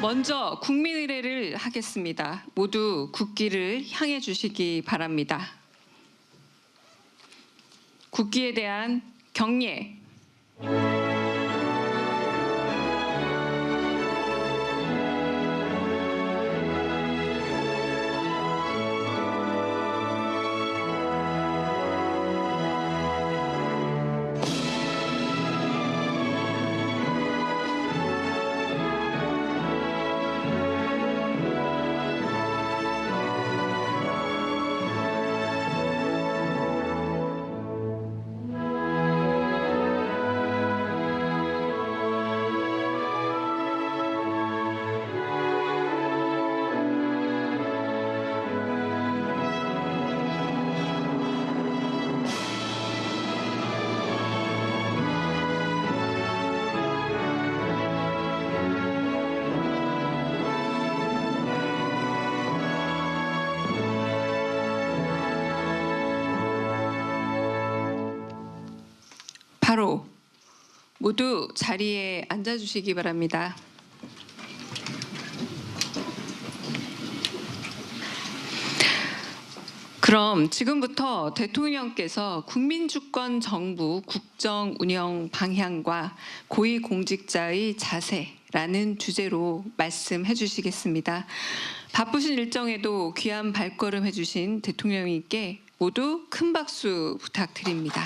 먼저 국민의례를 하겠습니다. 모두 국기를 향해 주시기 바랍니다. 국기에 대한 경례. 바로 모두 자리에 앉아주시기 바랍니다. 그럼 지금부터 대통령께서 국민주권 정부 국정 운영 방향과 고위공직자의 자세라는 주제로 말씀해 주시겠습니다. 바쁘신 일정에도 귀한 발걸음 해주신 대통령님께 모두 큰 박수 부탁드립니다.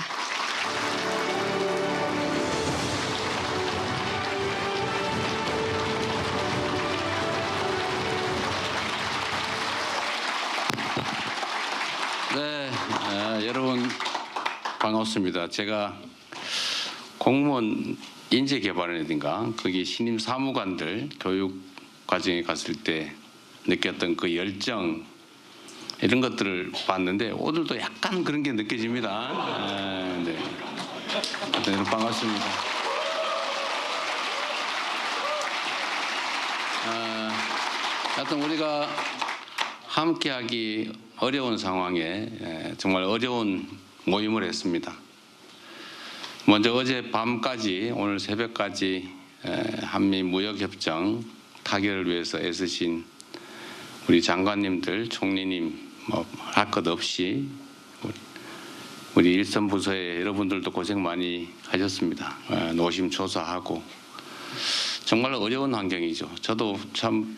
네, 여러분 반갑습니다. 제가 공무원 인재개발이라든가 거기 신임 사무관들 교육 과정에 갔을 때 느꼈던 그 열정 이런 것들을 봤는데 오늘도 약간 그런 게 느껴집니다. 네, 여러분 반갑습니다. 하여튼 우리가 함께하기 어려운 상황에 정말 어려운 모임을 했습니다. 먼저 어제 밤까지 오늘 새벽까지 한미 무역협정 타결을 위해서 애쓰신 우리 장관님들, 총리님 할 것 없이 우리 일선 부서의 여러분들도 고생 많이 하셨습니다. 노심초사하고 정말 어려운 환경이죠. 저도 참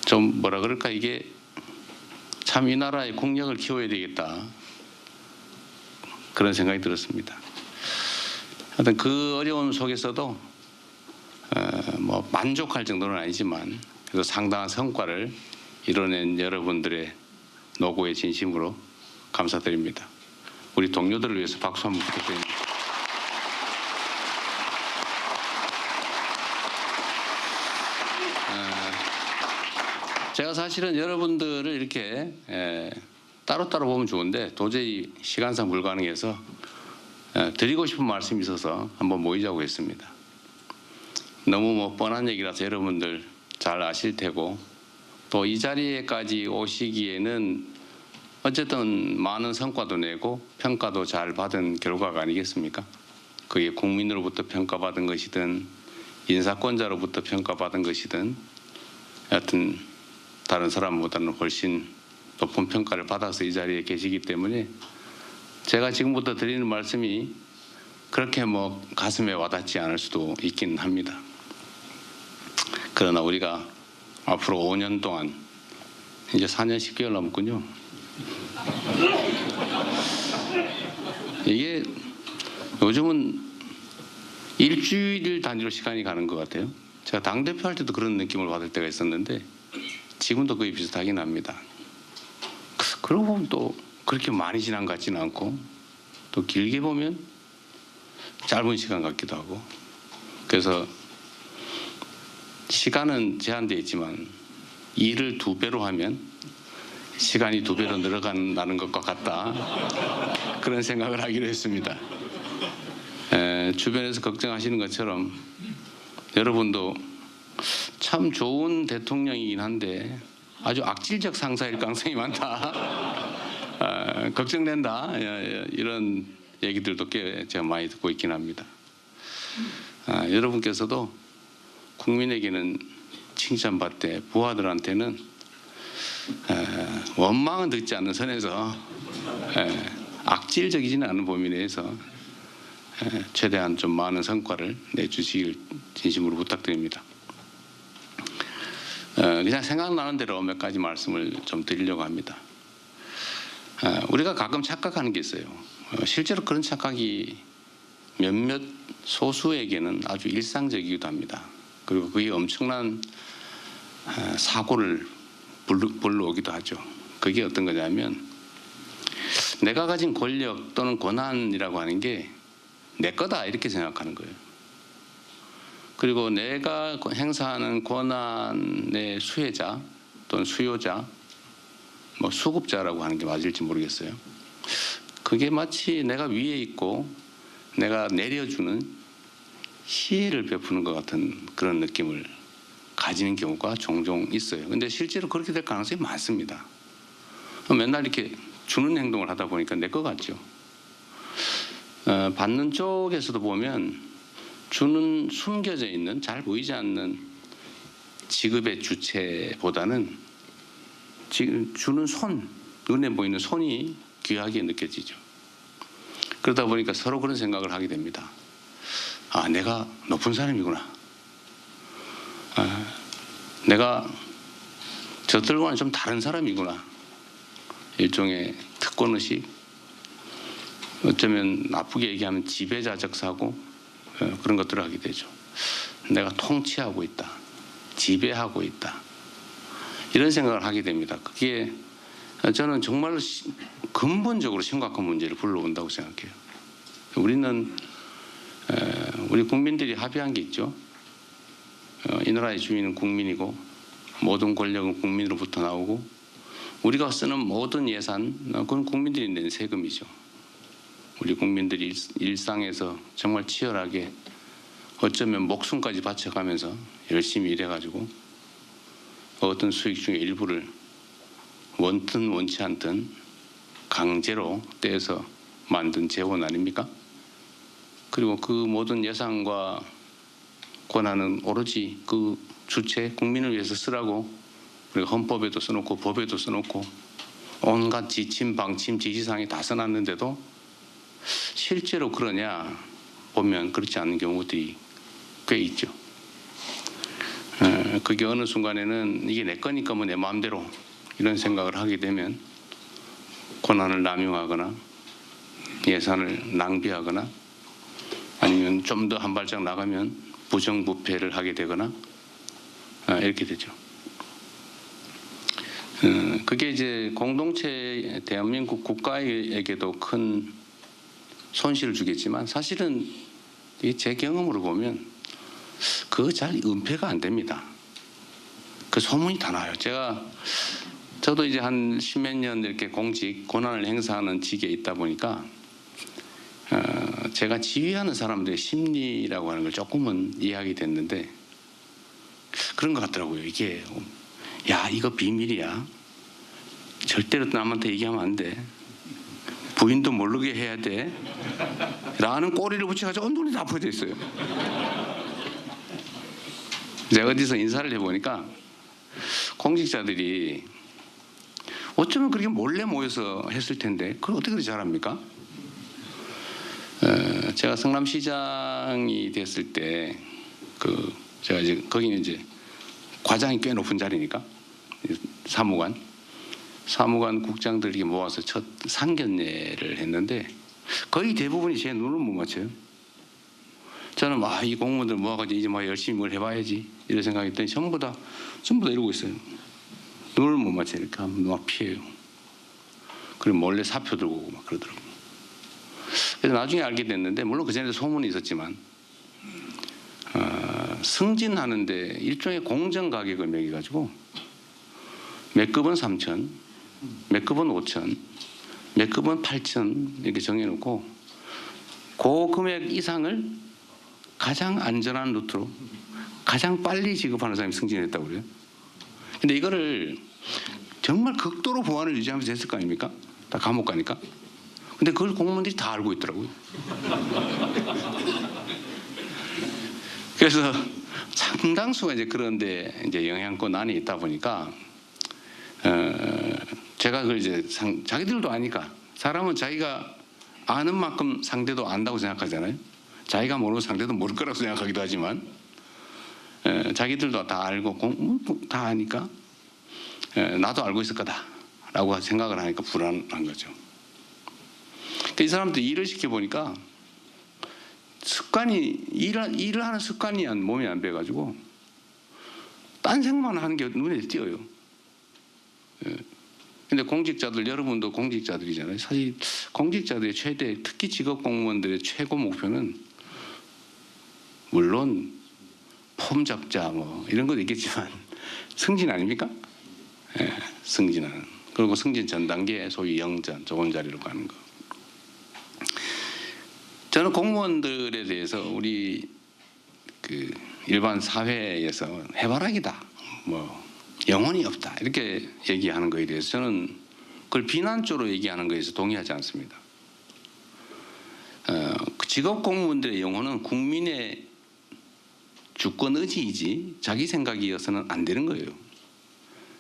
좀 뭐라 그럴까 이게 참 이 나라의 국력을 키워야 되겠다 그런 생각이 들었습니다. 하여튼 그 어려움 속에서도 뭐 만족할 정도는 아니지만 그래도 상당한 성과를 이뤄낸 여러분들의 노고에 진심으로 감사드립니다. 우리 동료들을 위해서 박수 한번 부탁드립니다. 제가 사실은 여러분들을 이렇게 따로따로 보면 좋은데 도저히 시간상 불가능해서 드리고 싶은 말씀이 있어서 한번 모이자고 했습니다. 너무 뭐 뻔한 얘기라서 여러분들 잘 아실 테고 또 이 자리에까지 오시기에는 어쨌든 많은 성과도 내고 평가도 잘 받은 결과가 아니겠습니까? 그게 국민으로부터 평가받은 것이든 인사권자로부터 평가받은 것이든 여하튼 다른 사람보다는 훨씬 높은 평가를 받아서 이 자리에 계시기 때문에 제가 지금부터 드리는 말씀이 그렇게 뭐 가슴에 와닿지 않을 수도 있긴 합니다. 그러나 우리가 앞으로 5년 동안 이제 4년 10개월 남았군요. 이게 요즘은 일주일 단위로 시간이 가는 것 같아요. 제가 당대표 할 때도 그런 느낌을 받을 때가 있었는데 지금도 거의 비슷하긴 합니다. 그러고 보면 또 그렇게 많이 지난 것 같지는 않고 또 길게 보면 짧은 시간 같기도 하고 그래서 시간은 제한되어 있지만 일을 2배로 하면 시간이 2배로 늘어간다는 것과 같다 그런 생각을 하기로 했습니다. 주변에서 걱정하시는 것처럼 여러분도 참 좋은 대통령이긴 한데 아주 악질적 상사일 가능성이 많다. 걱정된다. 이런 얘기들도 꽤 제가 많이 듣고 있긴 합니다. 여러분께서도 국민에게는 칭찬받되 부하들한테는 원망은 듣지 않는 선에서 악질적이지는 않은 범위 내에서 최대한 좀 많은 성과를 내주시길 진심으로 부탁드립니다. 그냥 생각나는 대로 몇 가지 말씀을 좀 드리려고 합니다. 우리가 가끔 착각하는 게 있어요. 실제로 그런 착각이 몇몇 소수에게는 아주 일상적이기도 합니다. 그리고 그게 엄청난 사고를 불러오기도 하죠. 그게 어떤 거냐면 내가 가진 권력 또는 권한이라고 하는 게 내 거다 이렇게 생각하는 거예요. 그리고 내가 행사하는 권한의 수혜자 또는 수요자, 뭐 수급자라고 하는 게 맞을지 모르겠어요. 그게 마치 내가 위에 있고 내가 내려주는 시혜를 베푸는 것 같은 그런 느낌을 가지는 경우가 종종 있어요. 근데 실제로 그렇게 될 가능성이 많습니다. 맨날 이렇게 주는 행동을 하다 보니까 내 것 같죠. 받는 쪽에서도 보면 주는 숨겨져 있는 잘 보이지 않는 지급의 주체보다는 지금 주는 손, 눈에 보이는 손이 귀하게 느껴지죠. 그러다 보니까 서로 그런 생각을 하게 됩니다. 아, 내가 높은 사람이구나. 내가 저들과는 좀 다른 사람이구나. 일종의 특권의식, 어쩌면 나쁘게 얘기하면 지배자적 사고, 그런 것들을 하게 되죠. 내가 통치하고 있다. 지배하고 있다. 이런 생각을 하게 됩니다. 그게 저는 정말로 근본적으로 심각한 문제를 불러온다고 생각해요. 우리는 우리 국민들이 합의한 게 있죠. 이 나라의 주인은 국민이고 모든 권력은 국민으로부터 나오고 우리가 쓰는 모든 예산 그건 국민들이 낸 세금이죠. 우리 국민들이 일상에서 정말 치열하게 어쩌면 목숨까지 바쳐가면서 열심히 일해가지고 어떤 수익 중에 일부를 원든 원치 않든 강제로 떼서 만든 재원 아닙니까? 그리고 그 모든 예산과 권한은 오로지 그 주체 국민을 위해서 쓰라고 우리가 헌법에도 써놓고 법에도 써놓고 온갖 지침 방침 지시사항에 다 써놨는데도 실제로 그러냐 보면 그렇지 않은 경우들이 꽤 있죠. 그게 어느 순간에는 이게 내 거니까 뭐 내 마음대로 이런 생각을 하게 되면 권한을 남용하거나 예산을 낭비하거나 아니면 좀 더 한 발짝 나가면 부정부패를 하게 되거나 이렇게 되죠. 그게 이제 공동체 대한민국 국가에게도 큰 손실을 주겠지만 사실은 제 경험으로 보면 그거 잘 은폐가 안 됩니다. 그 소문이 다 나요. 저도 이제 한 십몇 년 이렇게 공직 권한을 행사하는 직에 있다 보니까 제가 지휘하는 사람들의 심리라고 하는 걸 조금은 이해하게 됐는데 그런 것 같더라고요. 이게 야 이거 비밀이야. 절대로 남한테 얘기하면 안 돼. 부인도 모르게 해야 돼. 라는 꼬리를 붙여가지고 눈이 다 퍼져 있어요. 제가 어디서 인사를 해보니까 공직자들이 어쩌면 그렇게 몰래 모여서 했을 텐데 그걸 어떻게 그렇게 잘합니까? 제가 성남시장이 됐을 때 제가 이제 거기는 이제 과장이 꽤 높은 자리니까 사무관 국장들이 모아서 첫 상견례를 했는데 거의 대부분이 제 눈을 못 맞춰요. 저는 이 공무원들 모아가지고 이제 열심히 뭘 해봐야지 이런 생각했더니 전부 다 이러고 있어요. 눈을 못 맞춰 이렇게 하면 막 피해요. 그리고 몰래 사표 들고 오고 막 그러더라고요. 그래서 나중에 알게 됐는데 물론 그 전에도 소문이 있었지만 승진하는데 일종의 공정 가격을 매겨가지고 몇 급은 3천, 몇 급은 5천, 몇 급은 8천 이렇게 정해놓고 그 금액 이상을 가장 안전한 루트로 가장 빨리 지급하는 사람이 승진했다고 그래요. 근데 이거를 정말 극도로 보안을 유지하면서 했을 거 아닙니까? 다 감옥 가니까. 근데 그걸 공무원들이 다 알고 있더라고요. 그래서 상당수가 이제 그런데 이제 영향권 안에 있다 보니까 제가 그걸 이제 자기들도 아니까 사람은 자기가 아는 만큼 상대도 안다고 생각하잖아요. 자기가 모르는 상대도 모를 거라고 생각하기도 하지만 자기들도 다 알고 다 아니까 나도 알고 있을 거다라고 생각을 하니까 불안한 거죠. 이 사람들 일을 시켜보니까 습관이 일을 하는 습관이 몸에 안 배가지고 딴 생각만 하는 게 눈에 띄어요. 근데 공직자들, 여러분도 공직자들이잖아요. 사실 공직자들의 최대, 특히 직업 공무원들의 최고 목표는 물론 폼 잡자 뭐 이런 것도 있겠지만 승진 아닙니까? 승진하는. 그리고 승진 전 단계 소위 영전, 좋은 자리로 가는 거. 저는 공무원들에 대해서 우리 그 일반 사회에서 해바라기다, 뭐 영혼이 없다 이렇게 얘기하는 거에 대해서 저는 그걸 비난적으로 얘기하는 거에 대해서 동의하지 않습니다. 직업 공무원들의 영혼은 국민의 주권 의지이지 자기 생각이어서는 안 되는 거예요.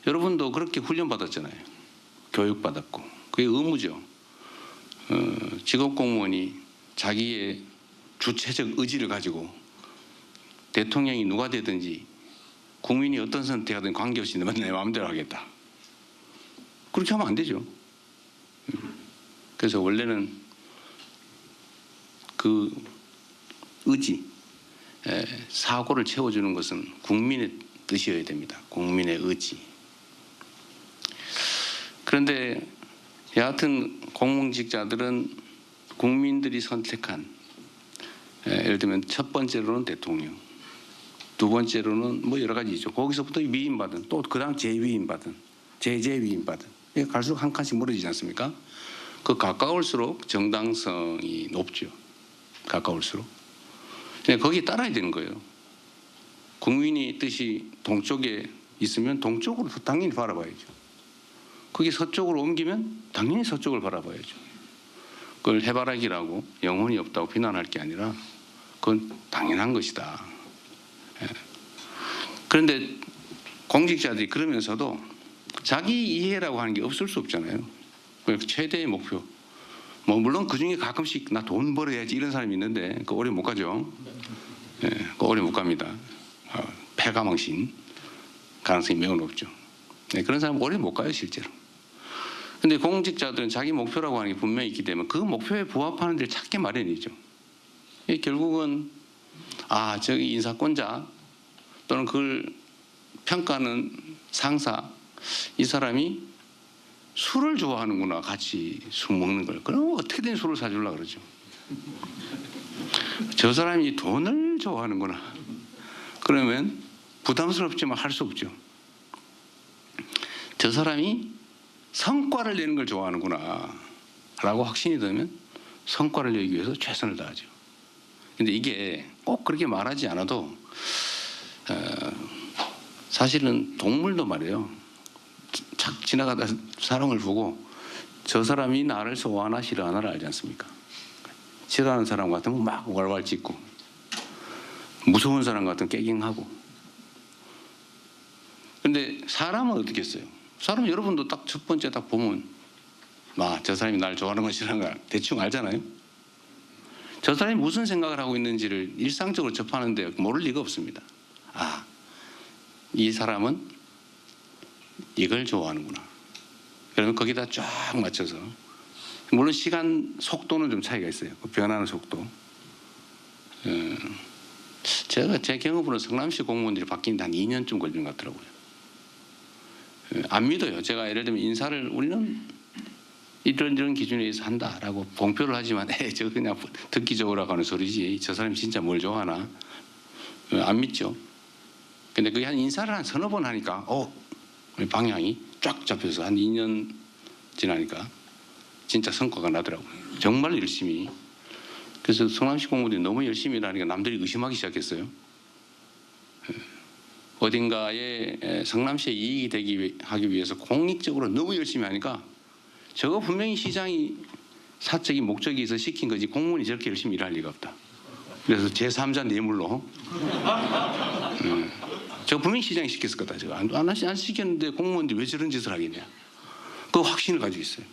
여러분도 그렇게 훈련받았잖아요. 교육받았고 그게 의무죠. 직업 공무원이 자기의 주체적 의지를 가지고 대통령이 누가 되든지 국민이 어떤 선택하든 관계없이 내 마음대로 하겠다. 그렇게 하면 안 되죠. 그래서 원래는 그 의지, 사고를 채워주는 것은 국민의 뜻이어야 됩니다. 국민의 의지. 그런데 여하튼 공무직자들은 국민들이 선택한, 예를 들면 첫 번째로는 대통령, 두 번째로는 뭐 여러 가지 있죠. 거기서부터 위임받은, 또 그다음 재위임받은, 재위임받은, 갈수록 한 칸씩 멀어지지 않습니까? 그 가까울수록 정당성이 높죠. 가까울수록. 거기에 따라야 되는 거예요. 국민의 뜻이 동쪽에 있으면 동쪽으로 당연히 바라봐야죠. 그게 서쪽으로 옮기면 당연히 서쪽을 바라봐야죠. 그걸 해바라기라고 영혼이 없다고 비난할 게 아니라 그건 당연한 것이다. 그런데 공직자들이 그러면서도 자기 이해라고 하는 게 없을 수 없잖아요. 최대의 목표. 뭐 물론 그 중에 가끔씩 나 돈 벌어야지 이런 사람이 있는데 그 오래 못 가죠. 그 오래 못 갑니다. 패가망신 가능성이 매우 높죠. 그런 사람은 오래 못 가요 실제로. 근데 공직자들은 자기 목표라고 하는 게 분명히 있기 때문에 그 목표에 부합하는 데를 찾게 마련이죠. 결국은 저기 인사권자 또는 그걸 평가하는 상사, 이 사람이 술을 좋아하는구나. 같이 술 먹는 걸. 그럼 어떻게든 술을 사주려고 그러죠. 저 사람이 돈을 좋아하는구나. 그러면 부담스럽지만 할 수 없죠. 저 사람이 성과를 내는 걸 좋아하는구나 라고 확신이 들면 성과를 내기 위해서 최선을 다하죠. 근데 이게 꼭 그렇게 말하지 않아도 사실은 동물도 말이에요. 착 지나가다 사람을 보고 저 사람이 나를 좋아하나 싫어하나를 알지 않습니까? 싫어하는 사람 같으면 막 왈왈 짖고 무서운 사람 같으면 깨갱하고. 근데 사람은 어떻게 했어요? 사람 여러분도 딱 첫 번째 딱 보면 저 사람이 날 좋아하는 건 싫어하는 걸 대충 알잖아요. 저 사람이 무슨 생각을 하고 있는지를 일상적으로 접하는데 모를 리가 없습니다. 이 사람은 이걸 좋아하는구나. 그러면 거기다 쫙 맞춰서, 물론 시간 속도는 좀 차이가 있어요. 변하는 속도. 제가 제 경험으로 성남시 공무원들이 바뀐 데 한 2년쯤 걸리는 것 같더라고요. 안 믿어요. 제가 예를 들면 인사를 우리는 이런 기준에 의해서 한다라고 공표를 하지만 저 그냥 듣기 좋으라고 하는 소리지 저 사람이 진짜 뭘 좋아하나 안 믿죠. 근데 그게 한 인사를 한 서너 번 하니까 방향이 쫙 잡혀서 한 2년 지나니까 진짜 성과가 나더라고요. 정말 열심히. 그래서 성남시 공무원들이 너무 열심히 일하니까 남들이 의심하기 시작했어요. 어딘가에 성남시에 이익이 하기 위해서 공익적으로 너무 열심히 하니까 저거 분명히 시장이 사적인 목적이 있어 시킨 거지 공무원이 저렇게 열심히 일할 리가 없다. 그래서 제3자 뇌물로 제가 분명히 시장에 시켰을 거다. 제가 안 시켰는데 공무원들이 왜 저런 짓을 하겠냐. 그 확신을 가지고 있어요.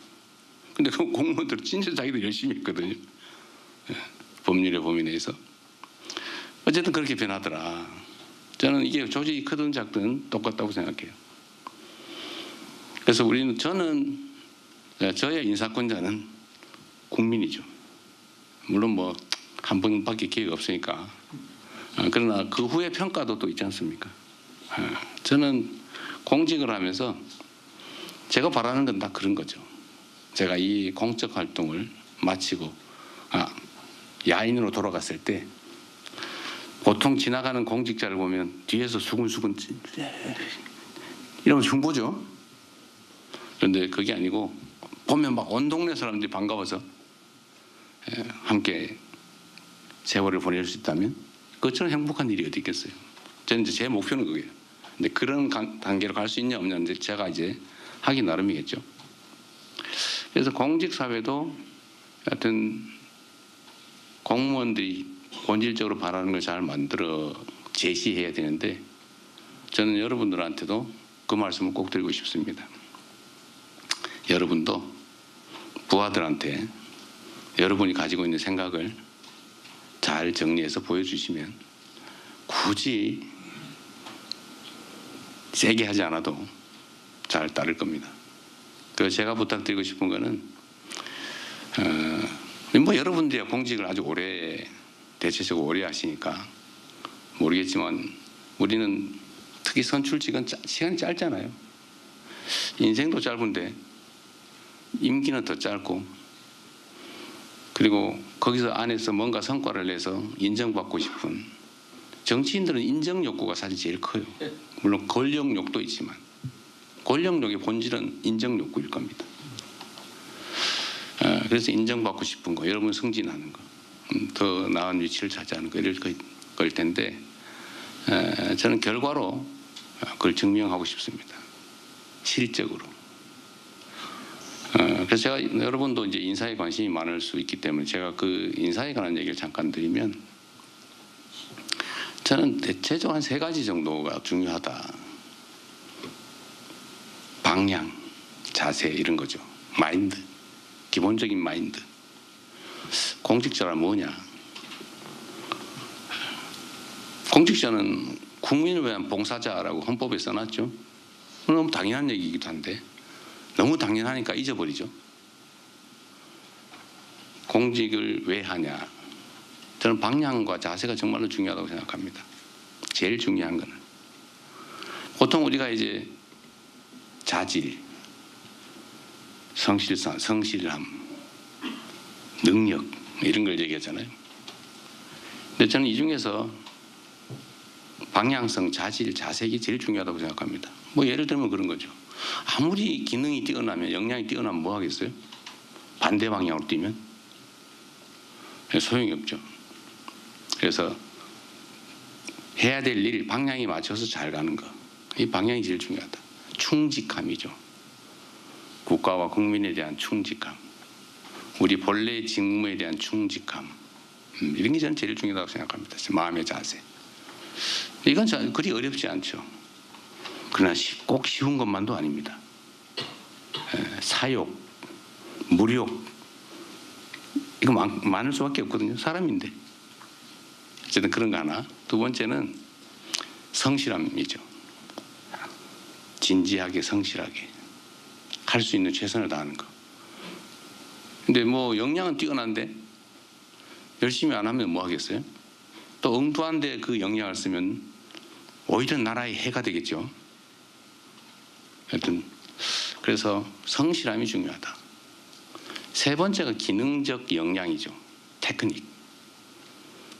근데 그 공무원들은 진짜 자기도 열심히 했거든요. 법률의 범위 내에서. 어쨌든 그렇게 변하더라. 저는 이게 조직이 크든 작든 똑같다고 생각해요. 그래서 저는 저의 인사권자는 국민이죠. 물론 뭐 한 번밖에 기회가 없으니까. 그러나 그 후에 평가도 또 있지 않습니까? 저는 공직을 하면서 제가 바라는 건 다 그런 거죠. 제가 이 공적 활동을 마치고 야인으로 돌아갔을 때 보통 지나가는 공직자를 보면 뒤에서 수근수근 이러면 흉보죠. 그런데 그게 아니고 보면 막 온 동네 사람들이 반가워서 함께 세월을 보낼 수 있다면 그것처럼 행복한 일이 어디 있겠어요. 저는 이제 제 목표는 그거예요. 근데 그런 단계로 갈 수 있냐 없냐 제가 이제 하기 나름이겠죠. 그래서 공직 사회도 하여튼 공무원들이 본질적으로 바라는 걸 잘 만들어 제시해야 되는데 저는 여러분들한테도 그 말씀을 꼭 드리고 싶습니다. 여러분도 부하들한테 여러분이 가지고 있는 생각을 잘 정리해서 보여주시면 굳이 세게 하지 않아도 잘 따를 겁니다. 그래서 제가 부탁드리고 싶은 거는 뭐 여러분들이 공직을 아주 오래 대체적으로 오래 하시니까 모르겠지만 우리는 특히 선출직은 시간이 짧잖아요. 인생도 짧은데 임기는 더 짧고 그리고 거기서 안에서 뭔가 성과를 내서 인정받고 싶은 정치인들은 인정 욕구가 사실 제일 커요. 물론 권력욕도 있지만 권력욕의 본질은 인정 욕구일 겁니다. 그래서 인정받고 싶은 거, 여러분 승진하는 거, 더 나은 위치를 차지하는 거 이럴 걸 텐데 저는 결과로 그걸 증명하고 싶습니다. 실적으로. 그래서 제가 여러분도 이제 인사에 관심이 많을 수 있기 때문에 제가 그 인사에 관한 얘기를 잠깐 드리면 저는 대체적으로 한 3가지 정도가 중요하다. 방향, 자세 이런 거죠. 마인드, 기본적인 마인드. 공직자란 뭐냐? 공직자는 국민을 위한 봉사자라고 헌법에 써놨죠. 너무 당연한 얘기이기도 한데 너무 당연하니까 잊어버리죠. 공직을 왜 하냐? 저는 방향과 자세가 정말로 중요하다고 생각합니다. 제일 중요한 거는 보통 우리가 이제 자질, 성실함, 능력 이런 걸 얘기하잖아요. 근데 저는 이 중에서 방향성, 자질, 자색이 제일 중요하다고 생각합니다. 뭐 예를 들면 그런 거죠. 아무리 기능이 뛰어나면 역량이 뛰어나면 뭐 하겠어요? 반대 방향으로 뛰면 소용이 없죠. 그래서 해야 될 일 방향에 맞춰서 잘 가는 거. 이 방향이 제일 중요하다. 충직함이죠. 국가와 국민에 대한 충직함. 우리 본래의 직무에 대한 충직함. 이런 게 저는 제일 중요하다고 생각합니다. 마음의 자세. 이건 그리 어렵지 않죠. 그러나 꼭 쉬운 것만도 아닙니다. 사욕, 무욕 이거 많을 수밖에 없거든요. 사람인데. 어쨌든 그런 거 하나. 두 번째는 성실함이죠. 진지하게 성실하게 할 수 있는 최선을 다하는 거. 근데 뭐 역량은 뛰어난데 열심히 안 하면 뭐 하겠어요? 또 엉뚱한데 그 역량을 쓰면 오히려 나라의 해가 되겠죠. 하여튼 그래서 성실함이 중요하다. 3번째가 기능적 역량이죠. 테크닉.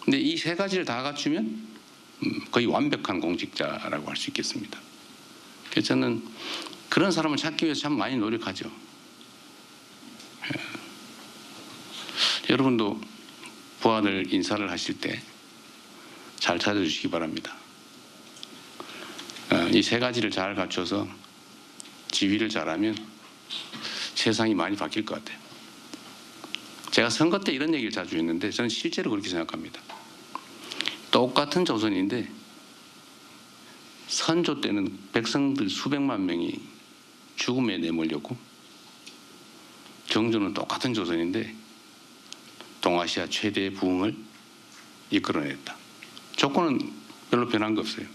근데 이 3가지를 다 갖추면 거의 완벽한 공직자라고 할 수 있겠습니다. 그래서 저는 그런 사람을 찾기 위해서 참 많이 노력하죠. 여러분도 부하들 인사를 하실 때 잘 찾아주시기 바랍니다. 이 3가지를 잘 갖춰서 지휘를 잘하면 세상이 많이 바뀔 것 같아요. 제가 선거 때 이런 얘기를 자주 했는데 저는 실제로 그렇게 생각합니다. 똑같은 조선인데 선조 때는 백성들 수백만 명이 죽음에 내몰렸고, 정조는 똑같은 조선인데 동아시아 최대의 부흥을 이끌어냈다. 조건은 별로 변한 거 없어요.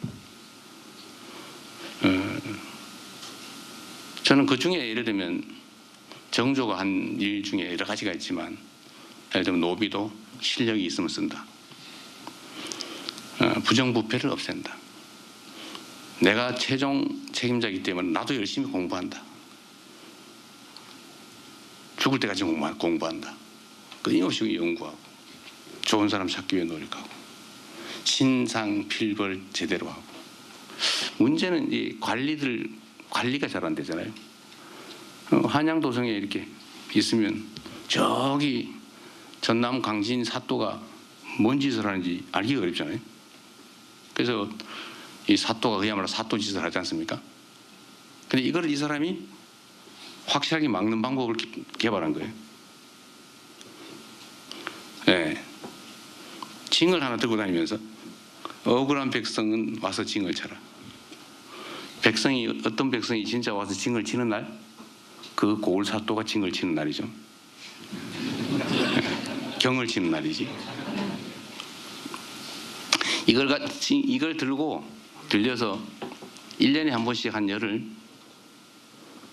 저는 그 중에 예를 들면 정조가 한 일 중에 여러 가지가 있지만, 예를 들면 노비도 실력이 있으면 쓴다. 부정부패를 없앤다. 내가 최종 책임자이기 때문에 나도 열심히 공부한다. 죽을 때까지 공부한다. 끊임없이 연구하고 좋은 사람 찾기 위해 노력하고 신상필벌 제대로 하고. 문제는 이 관리가 잘 안 되잖아요. 한양도성에 이렇게 있으면 저기 전남 강진 사또가 뭔 짓을 하는지 알기가 어렵잖아요. 그래서 이 사또가 그야말로 사또 짓을 하지 않습니까? 근데 이걸 이 사람이 확실하게 막는 방법을 개발한 거예요. 네. 징을 하나 들고 다니면서 억울한 백성은 와서 징을 쳐라. 어떤 백성이 진짜 와서 징을 치는 날, 그 고을 사또가 징을 치는 날이죠. 경을 치는 날이지. 이걸 들려서 1년에 한 번씩 한 열흘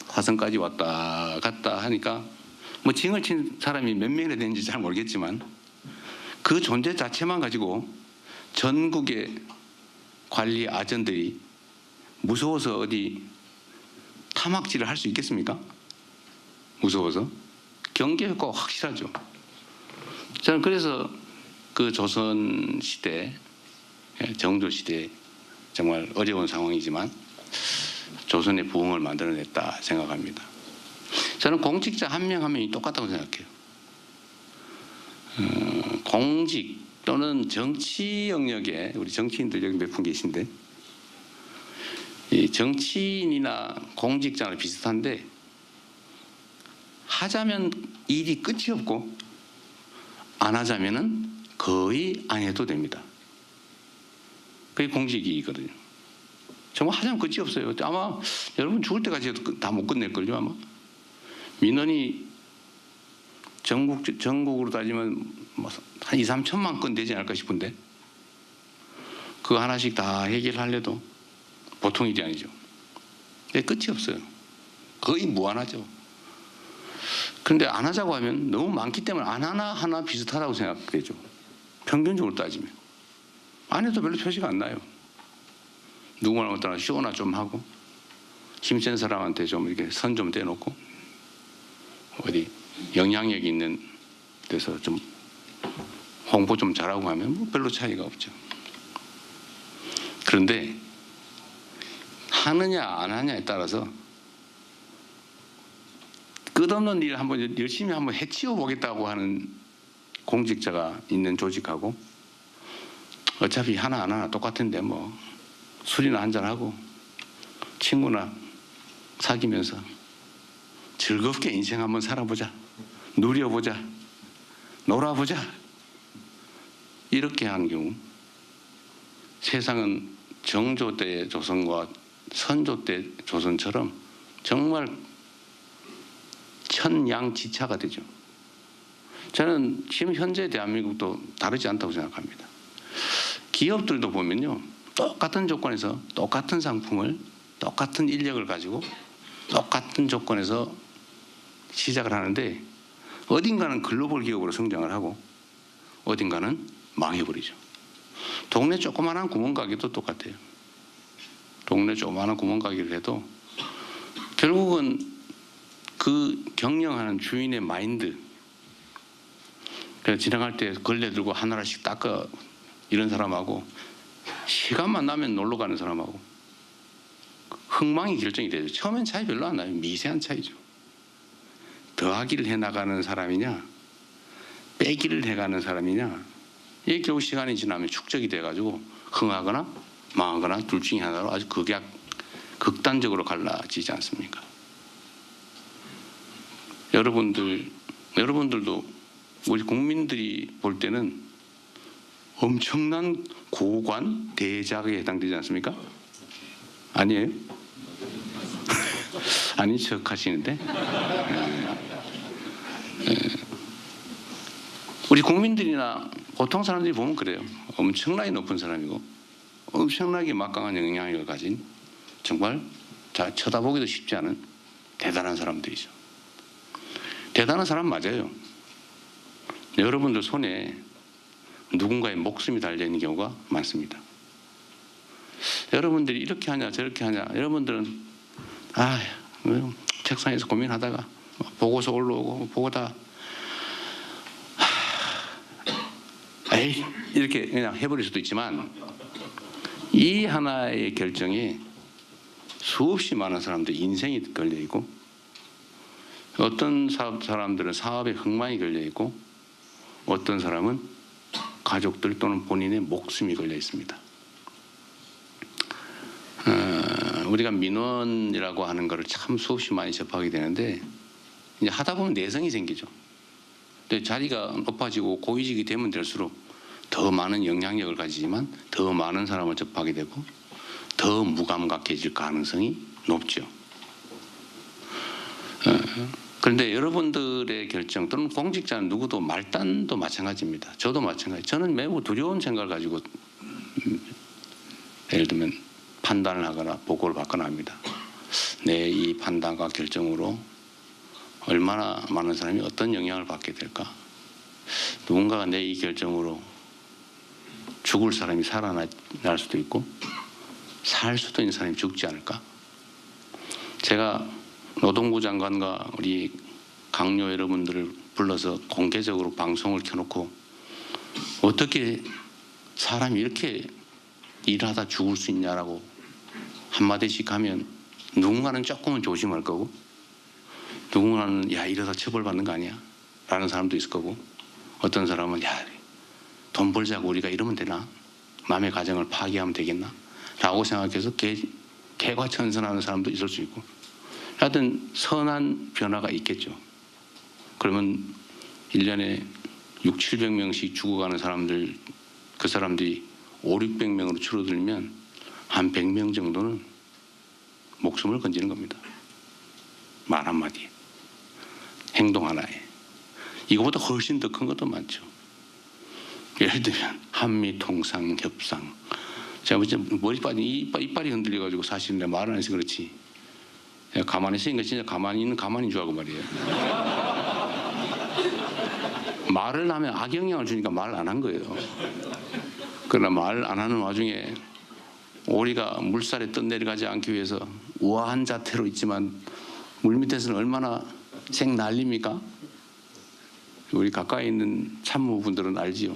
화성까지 왔다 갔다 하니까 뭐 징을 친 사람이 몇 명이나 되는지 잘 모르겠지만 그 존재 자체만 가지고 전국의 관리 아전들이 무서워서 어디 타막질을 할 수 있겠습니까? 무서워서. 경계 효과가 확실하죠. 저는 그래서 그 조선 시대, 정조 시대 정말 어려운 상황이지만 조선의 부흥을 만들어냈다 생각합니다. 저는 공직자 한 명 한 명이 똑같다고 생각해요. 공직 또는 정치 영역에 우리 정치인들 여기 몇 분 계신데, 이 정치인이나 공직자랑 비슷한데 하자면 일이 끝이 없고 안 하자면은 거의 안 해도 됩니다. 그게 공직이거든요. 정말 하자면 끝이 없어요. 아마 여러분 죽을 때까지 해도 다 못 끝낼걸요. 아마 민원이 전국으로 따지면 한 2, 3천만 건 되지 않을까 싶은데 그거 하나씩 다 해결하려도 보통 일이 아니죠. 근데 끝이 없어요. 거의 무한하죠. 그런데 안 하자고 하면 너무 많기 때문에 안 하나 비슷하다고 생각되죠. 평균적으로 따지면 안 해도 별로 표시가 안 나요. 누구나 못하나 쇼나 좀 하고 힘센 사람한테 좀 이렇게 선 좀 떼놓고 어디 영향력 있는 데서 좀 홍보 좀 잘하고 하면 뭐 별로 차이가 없죠. 그런데 하느냐 안 하냐에 따라서 끝없는 일을 한번 열심히 한번 해치워 보겠다고 하는 공직자가 있는 조직하고 어차피 하나 안 하나 똑같은데 뭐 술이나 한잔하고 친구나 사귀면서 즐겁게 인생 한번 살아보자, 누려보자, 놀아보자 이렇게 한 경우 세상은 정조 때 조선과 선조 때 조선처럼 정말 천양지차가 되죠. 저는 지금 현재 대한민국도 다르지 않다고 생각합니다. 기업들도 보면요, 똑같은 조건에서 똑같은 상품을 똑같은 인력을 가지고 똑같은 조건에서 시작을 하는데 어딘가는 글로벌 기업으로 성장을 하고 어딘가는 망해버리죠. 동네 조그마한 구멍가게도 똑같아요. 동네 조그마한 구멍가게를 해도 결국은 그 경영하는 주인의 마인드, 그래서 지나갈 때 걸레 들고 하나씩 닦아 이런 사람하고 시간만 나면 놀러 가는 사람하고 흥망이 결정이 되죠. 처음엔 차이 별로 안 나요. 미세한 차이죠. 더하기를 해나가는 사람이냐 빼기를 해가는 사람이냐, 이게 결국 시간이 지나면 축적이 돼가지고 흥하거나 망하거나 둘 중에 하나로 아주 극단적으로 갈라지지 않습니까? 여러분들도 우리 국민들이 볼 때는 엄청난 고관 대작에 해당되지 않습니까? 아니에요? 아닌 척 하시는데? 우리 국민들이나 보통 사람들이 보면 그래요. 엄청나게 높은 사람이고 엄청나게 막강한 영향력을 가진 정말 쳐다보기도 쉽지 않은 대단한 사람들이죠. 대단한 사람 맞아요. 여러분들 손에 누군가의 목숨이 달려있는 경우가 많습니다. 여러분들이 이렇게 하냐 저렇게 하냐, 여러분들은 책상에서 고민하다가 보고서 올라오고 보고다 에이 이렇게 그냥 해버릴 수도 있지만, 이 하나의 결정에 수없이 많은 사람들 인생이 걸려있고, 어떤 사람들은 사업에 흥망이 걸려있고, 어떤 사람은 가족들 또는 본인의 목숨이 걸려 있습니다. 우리가 민원이라고 하는 것을 참 수없이 많이 접하게 되는데, 이제 하다 보면 내성이 생기죠. 근데 자리가 높아지고 고위직이 되면 될수록 더 많은 영향력을 가지지만 더 많은 사람을 접하게 되고 더 무감각해질 가능성이 높죠. 그런데 여러분들의 결정 또는 공직자는 누구도 말단도 마찬가지입니다. 저도 마찬가지. 저는 매우 두려운 생각을 가지고 예를 들면 판단을 하거나 보고를 받거나 합니다. 내 이 판단과 결정으로 얼마나 많은 사람이 어떤 영향을 받게 될까? 누군가가 내 이 결정으로 죽을 사람이 살아날 수도 있고 살 수도 있는 사람이 죽지 않을까? 제가 노동부 장관과 우리 강요 여러분들을 불러서 공개적으로 방송을 켜놓고 어떻게 사람이 이렇게 일하다 죽을 수 있냐라고 한마디씩 하면 누군가는 조금은 조심할 거고, 누군가는 야 이러다 처벌받는 거 아니야? 라는 사람도 있을 거고, 어떤 사람은 야 돈 벌자고 우리가 이러면 되나? 남의 가정을 파괴하면 되겠나? 라고 생각해서 개과천선하는 사람도 있을 수 있고, 하여튼 선한 변화가 있겠죠. 그러면 1년에 600~700명씩 죽어가는 사람들, 그 사람들이 500~600명으로 줄어들면 한 100명 정도는 목숨을 건지는 겁니다. 말 한마디에, 행동 하나에. 이거보다 훨씬 더 큰 것도 많죠. 예를 들면 한미 통상 협상. 제가 머리 빠진 이빨이 흔들려가지고 사실 내가 말을 안 해서 그렇지, 내가 가만히 있으니까 진짜 가만히 있는 가만히인 줄 알고 말이에요. 말을 하면 악영향을 주니까 말을 안 한 거예요. 그러나 말 안 하는 와중에 오리가 물살에 떠내려가지 않기 위해서 우아한 자태로 있지만 물 밑에서는 얼마나 생 난립니까? 우리 가까이 있는 참모분들은 알지요.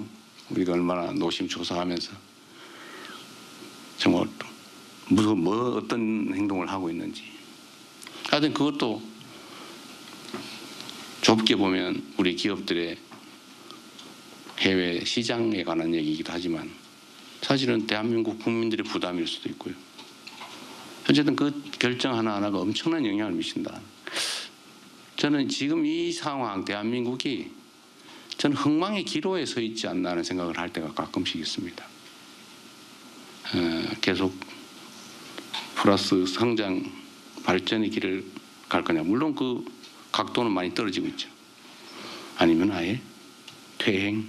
우리가 얼마나 노심초사하면서 정말 어떤 행동을 하고 있는지. 하여튼 그것도 좁게 보면 우리 기업들의 해외 시장에 관한 얘기이기도 하지만 사실은 대한민국 국민들의 부담일 수도 있고요. 어쨌든 그 결정 하나하나가 엄청난 영향을 미친다. 저는 지금 이 상황, 대한민국이 저는 흥망의 기로에 서 있지 않나 하는 생각을 할 때가 가끔씩 있습니다. 계속 플러스 성장, 발전의 길을 갈 거냐. 물론 그 각도는 많이 떨어지고 있죠. 아니면 아예 퇴행,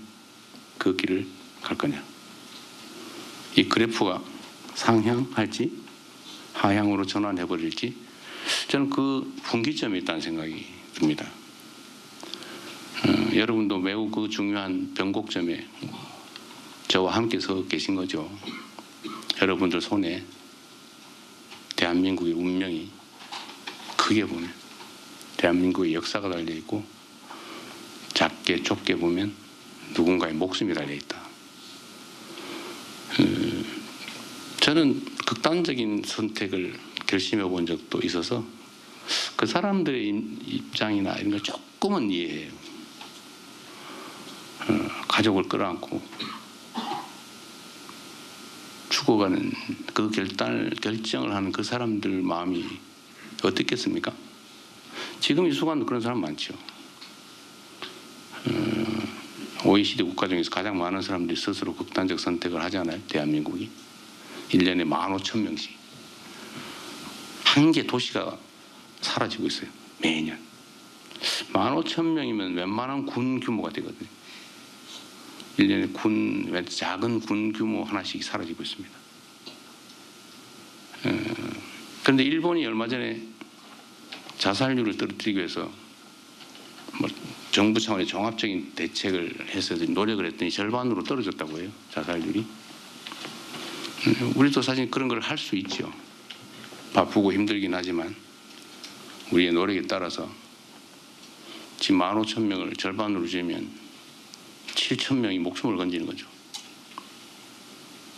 그 길을 갈 거냐. 이 그래프가 상향할지 하향으로 전환해버릴지, 저는 그 분기점에 있다는 생각이 듭니다. 여러분도 매우 그 중요한 변곡점에 저와 함께 서 계신 거죠. 여러분들 손에 대한민국의 운명이 크게 보면 대한민국의 역사가 달려있고, 작게 좁게 보면 누군가의 목숨이 달려있다. 저는 극단적인 선택을 결심해 본 적도 있어서 그 사람들의 입장이나 이런 걸 조금은 이해해요. 가족을 끌어안고 죽어가는 그 결정을 하는 그 사람들 마음이 어떻겠습니까? 지금 이 순간도 그런 사람 많죠. OECD 국가 중에서 가장 많은 사람들이 스스로 극단적 선택을 하잖아요. 대한민국이 1년에 15,000명씩. 한 개 도시가 사라지고 있어요. 매년 15,000명이면 웬만한 군 규모가 되거든요. 1년에 작은 군 규모 하나씩 사라지고 있습니다. 그런데 일본이 얼마 전에 자살률을 떨어뜨리기 위해서 뭐 정부 차원의 종합적인 대책을 해서 노력을 했더니 절반으로 떨어졌다고 해요. 자살률이. 우리도 사실 그런 걸 할 수 있죠. 바쁘고 힘들긴 하지만 우리의 노력에 따라서 지금 15,000명을 절반으로 줄이면 7,000명이 목숨을 건지는 거죠.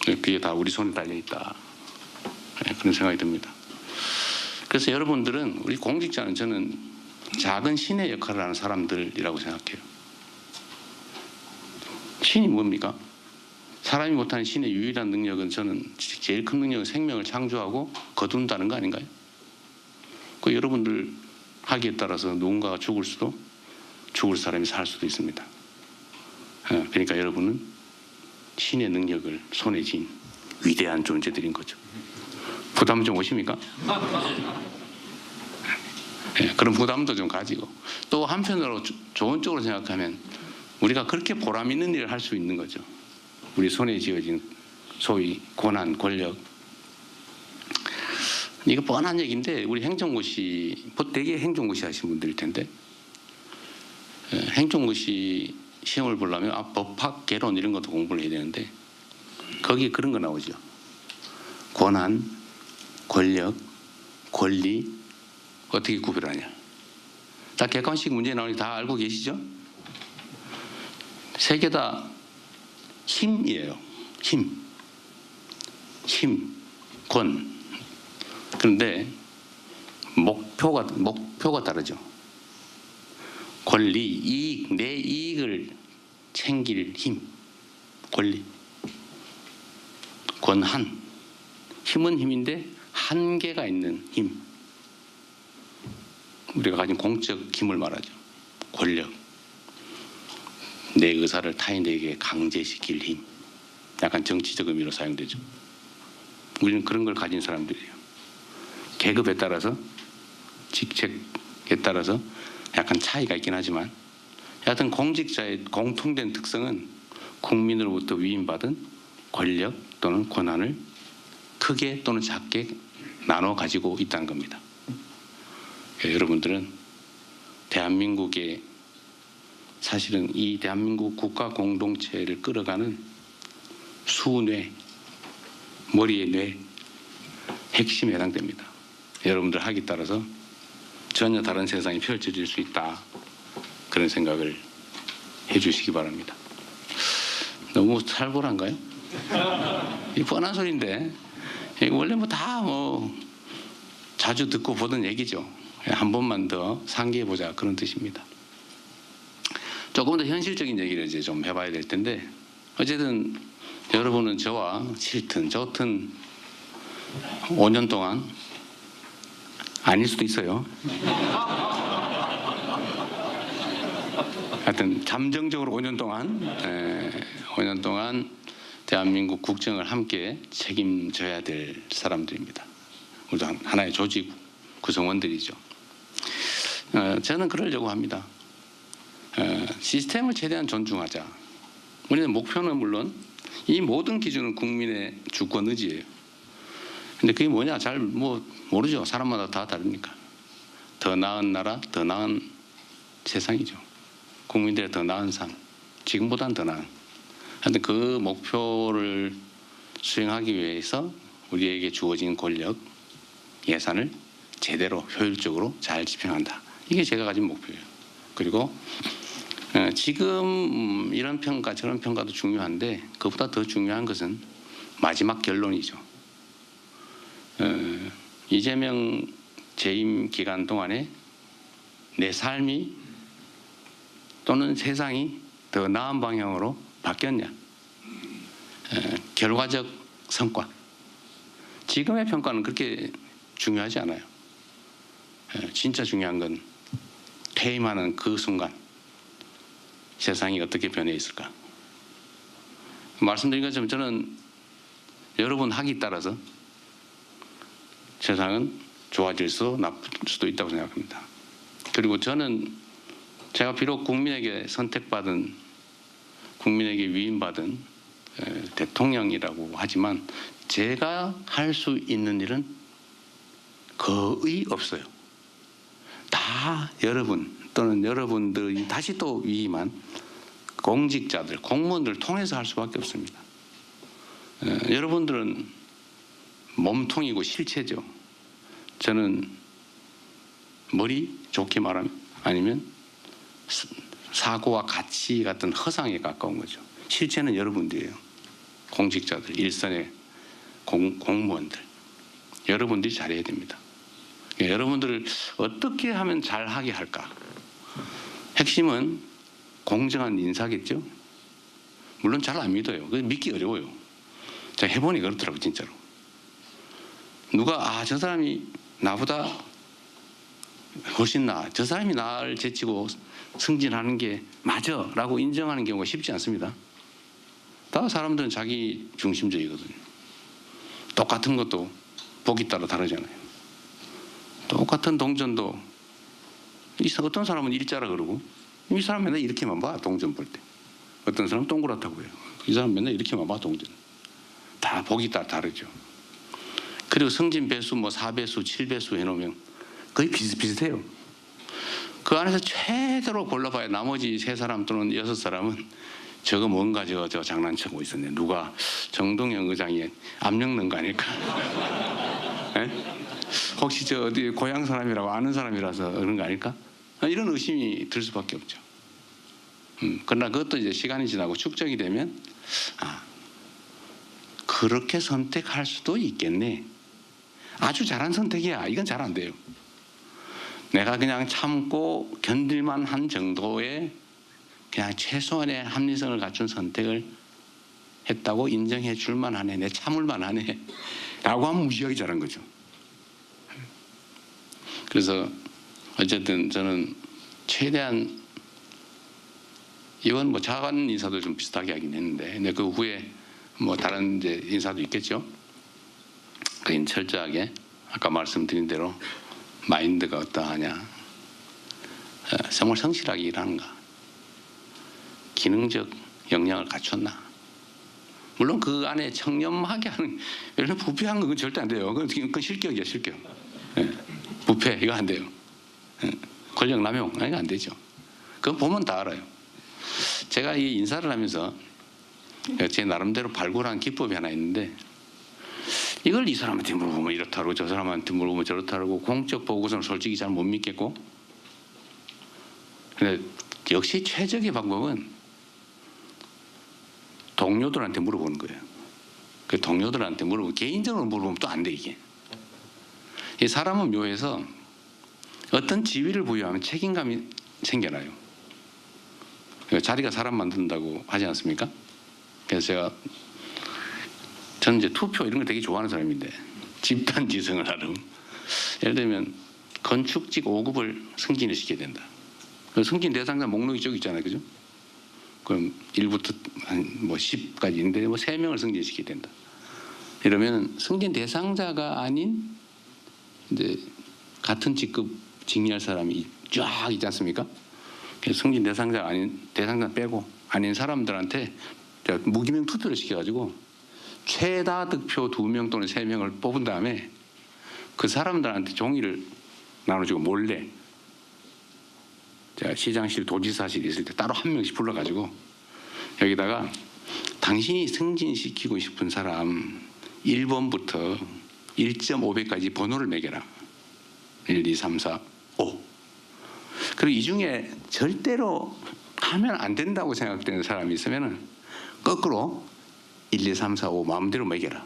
그게 다 우리 손에 달려있다. 그런 생각이 듭니다. 그래서 여러분들은, 우리 공직자는 저는 작은 신의 역할을 하는 사람들이라고 생각해요. 신이 뭡니까? 사람이 못하는 신의 유일한 능력은, 저는 제일 큰 능력은 생명을 창조하고 거둔다는 거 아닌가요? 그 여러분들 하기에 따라서 누군가가 죽을 수도, 죽을 사람이 살 수도 있습니다. 그러니까 여러분은 신의 능력을 손에 쥔 위대한 존재들인 거죠. 부담 좀 오십니까? 그런 부담도 좀 가지고, 또 한편으로 좋은 쪽으로 생각하면 우리가 그렇게 보람 있는 일을 할 수 있는 거죠. 우리 손에 쥐어진 소위 권한, 권력. 이거 뻔한 얘기인데, 우리 행정고시, 되게 행정고시 하신 분들일 텐데, 행정고시 시험을 보려면 법학, 개론 이런 것도 공부를 해야 되는데, 거기에 그런 거 나오죠. 권한, 권력, 권리, 어떻게 구별하냐. 다 객관식 문제 나오니까 다 알고 계시죠? 세 개 다 힘이에요. 힘, 권. 그런데 목표가 다르죠. 권리, 이익, 내 이익을 챙길 힘, 권리. 권한, 힘은 힘인데 한계가 있는 힘. 우리가 가진 공적 힘을 말하죠. 권력. 내 의사를 타인에게 강제시킬 힘. 약간 정치적 의미로 사용되죠. 우리는 그런 걸 가진 사람들이에요. 계급에 따라서, 직책에 따라서 약간 차이가 있긴 하지만, 여하튼 공직자의 공통된 특성은 국민으로부터 위임받은 권력 또는 권한을 크게 또는 작게 나눠 가지고 있다는 겁니다. 여러분들은 대한민국의, 사실은 이 대한민국 국가 공동체를 끌어가는 수뇌, 머리의 뇌, 핵심에 해당됩니다. 여러분들 하기 따라서 전혀 다른 세상이 펼쳐질 수 있다. 그런 생각을 해주시기 바랍니다. 너무 살벌한가요? 이 뻔한 소리인데, 원래 다 자주 듣고 보던 얘기죠. 한 번만 더 상기해보자, 그런 뜻입니다. 조금 더 현실적인 얘기를 이제 좀 해봐야 될 텐데, 어쨌든 여러분은 저와 싫든 좋든 5년 동안, 아닐 수도 있어요. 하여튼 잠정적으로 5년 동안 대한민국 국정을 함께 책임져야 될 사람들입니다. 우리도 하나의 조직 구성원들이죠. 저는 그러려고 합니다. 시스템을 최대한 존중하자. 우리는 목표는 물론, 이 모든 기준은 국민의 주권 의지예요. 근데 그게 뭐냐 잘 모르죠. 사람마다 다 다르니까. 더 나은 나라, 더 나은 세상이죠. 국민들의 더 나은 삶, 지금보다는 더 나은. 하여튼 그 목표를 수행하기 위해서 우리에게 주어진 권력, 예산을 제대로 효율적으로 잘 집행한다. 이게 제가 가진 목표예요. 그리고 지금 이런 평가 저런 평가도 중요한데, 그보다 더 중요한 것은 마지막 결론이죠. 이재명 재임 기간 동안에 내 삶이 또는 세상이 더 나은 방향으로 바뀌었냐. 결과적 성과. 지금의 평가는 그렇게 중요하지 않아요. 진짜 중요한 건 퇴임하는 그 순간 세상이 어떻게 변해 있을까. 말씀드린 것처럼 저는 여러분 학이 따라서 세상은 좋아질 나쁠 수도 있다고 생각합니다. 그리고 저는 제가 비록 국민에게 선택받은, 국민에게 위임받은 대통령이라고 하지만 제가 할 수 있는 일은 거의 없어요. 다 여러분 또는 여러분들이 다시 또 위임한 공직자들, 공무원들을 통해서 할 수밖에 없습니다. 여러분들은 몸통이고 실체죠. 저는 머리 좋게 말하면 아니면 사고와 가치 같은 허상에 가까운 거죠. 실체는 여러분들이에요. 공직자들, 일선의 공무원들. 여러분들이 잘해야 됩니다. 여러분들을 어떻게 하면 잘하게 할까? 핵심은 공정한 인사겠죠. 물론 잘 안 믿어요. 믿기 어려워요. 제가 해보니 그렇더라고요, 진짜로. 누가 저 사람이 나보다 훨씬 나아, 저 사람이 나를 제치고 승진하는 게 맞아 라고 인정하는 경우가 쉽지 않습니다. 다 사람들은 자기 중심적이거든요. 똑같은 것도 보기 따라 다르잖아요. 똑같은 동전도 어떤 사람은 일자라 그러고 이 사람 맨날 이렇게만 봐, 동전 볼 때. 어떤 사람은 동그랗다고 해요. 이 사람 맨날 이렇게만 봐, 동전. 다 보기 따라 다르죠. 그리고 승진 배수 4배수, 7배수 해놓으면 거의 비슷비슷해요. 그 안에서 최대로 골라봐야 나머지 3사람 또는 6사람은 저거 뭔가 저 장난치고 있었네. 누가 정동영 의장이 압력 넣은 거 아닐까? 혹시 저 어디 고향 사람이라고 아는 사람이라서 그런 거 아닐까? 이런 의심이 들 수밖에 없죠. 그러나 그것도 이제 시간이 지나고 축적이 되면 그렇게 선택할 수도 있겠네. 아주 잘한 선택이야. 이건 잘 안 돼요. 내가 그냥 참고 견딜만 한 정도의 그냥 최소한의 합리성을 갖춘 선택을 했다고 인정해 줄만 하네. 내 참을만 하네. 라고 하면 무지하게 잘한 거죠. 그래서 어쨌든 저는 최대한 이건 작은 인사도 좀 비슷하게 하긴 했는데 근데 그 후에 다른 이제 인사도 있겠죠. 그인 철저하게 아까 말씀드린 대로 마인드가 어떠하냐, 정말 성실하게 일하는가, 기능적 역량을 갖췄나. 물론 그 안에 청렴하게 하는 이런 부패한 건 절대 안 돼요. 그건 실격이야, 실격. 부패 이거 안 돼요. 권력 남용 이거 안 되죠. 그거 보면 다 알아요. 제가 이 인사를 하면서 제 나름대로 발굴한 기법이 하나 있는데 이걸 이 사람한테 물어보면 이렇다고 저 사람한테 물어보면 저렇다고 공적 보고서는 솔직히 잘 못 믿겠고 근데 역시 최적의 방법은 동료들한테 물어보는 거예요. 그 동료들한테 물어보고 개인적으로 물어보면 또 안 돼 이게. 이 사람은 묘해서 어떤 지위를 부여하면 책임감이 생겨나요. 자리가 사람 만든다고 하지 않습니까? 그래서 저는 이제 투표 이런 거 되게 좋아하는 사람인데 집단 지성을 하려면 예를 들면 건축직 5급을 승진을 시켜야 된다. 승진 대상자 목록이 저기 있잖아요, 그죠? 그럼 1부터 한 10까지 있는데 3명을 승진시켜야 된다. 이러면 승진 대상자가 아닌 이제 같은 직급 징의할 사람이 쫙 있지 않습니까? 그래서 승진 대상자가 아닌 대상자 빼고 아닌 사람들한테 무기명 투표를 시켜가지고 최다 득표 2명 또는 3명을 뽑은 다음에 그 사람들한테 종이를 나눠주고 몰래 제가 시장실 도지사실이 있을 때 따로 한 명씩 불러가지고 여기다가 당신이 승진시키고 싶은 사람 1번부터 1.5배까지 번호를 매겨라. 1, 2, 3, 4, 5. 그리고 이 중에 절대로 하면 안 된다고 생각되는 사람이 있으면 거꾸로 1, 2, 3, 4, 5 마음대로 매겨라.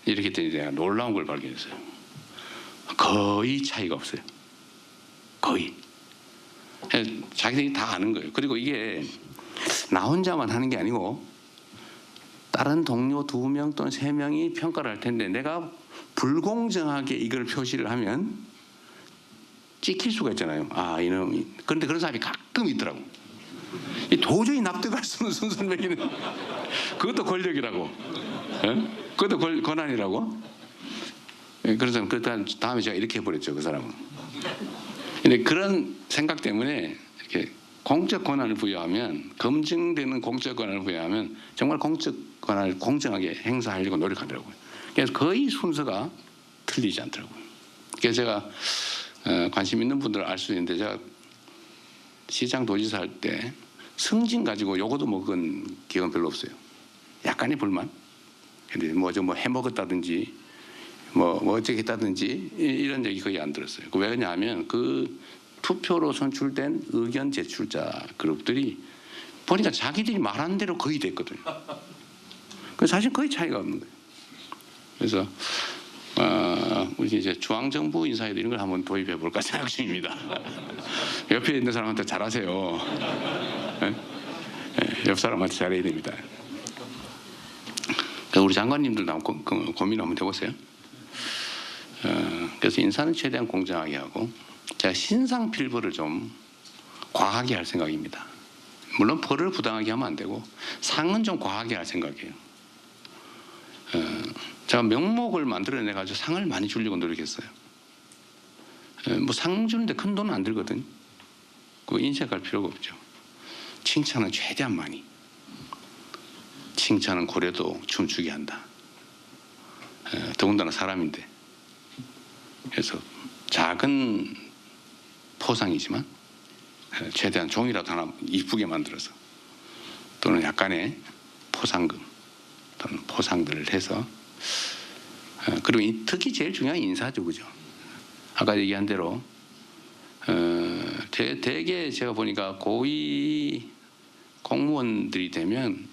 이렇게 했더니 제가 놀라운 걸 발견했어요. 거의 차이가 없어요. 거의. 자기들이 다 아는 거예요. 그리고 이게 나 혼자만 하는 게 아니고 다른 동료 2명 또는 3명이 평가를 할 텐데 내가 불공정하게 이걸 표시를 하면 찍힐 수가 있잖아요. 이놈이. 그런데 그런 사람이 가끔 있더라고. 도저히 납득할 수 없는 순서를 매기는 그것도 권력이라고. 그것도 권한이라고. 그래서 그 다음에 제가 이렇게 해버렸죠, 그 사람은. 근데 그런 생각 때문에 이렇게 공적 권한을 부여하면, 검증되는 공적 권한을 부여하면 정말 공적 권한을 공정하게 행사하려고 노력하더라고요. 그래서 거의 순서가 틀리지 않더라고요. 그래서 제가 관심 있는 분들은 알 수 있는데, 제가 시장 도지사 할 때 승진 가지고 요거도 먹은 기억은 별로 없어요. 약간의 불만. 근데 뭐 해먹었다든지 뭐 어떻게 했다든지 이런 얘기 거의 안 들었어요. 왜냐하면 그 투표로 선출된 의견 제출자 그룹들이 보니까 자기들이 말한 대로 거의 됐거든요. 그래서 사실 거의 차이가 없는 거예요. 그래서 우리 이제 중앙정부 인사에도 이런 걸 한번 도입해 볼까 생각 중입니다. 옆에 있는 사람한테 잘하세요. 옆 사람한테 잘해야 됩니다. 우리 장관님들도 한번 고민 한번 해보세요. 그래서 인사는 최대한 공정하게 하고, 제가 신상필벌을 좀 과하게 할 생각입니다. 물론 벌을 부당하게 하면 안 되고 상은 좀 과하게 할 생각이에요. 제가 명목을 만들어내 가지고 상을 많이 주려고 노력했어요. 뭐 상 주는데 큰 돈은 안 들거든. 그거 인색할 필요가 없죠. 칭찬은 최대한 많이. 칭찬은 고려도 춤추게 한다. 더군다나 사람인데. 그래서 작은 포상이지만 최대한 종이라도 하나 이쁘게 만들어서, 또는 약간의 포상금 또는 포상들을 해서, 그리고 특히 제일 중요한 인사죠, 그죠? 아까 얘기한 대로 대개 제가 보니까 고위 공무원들이 되면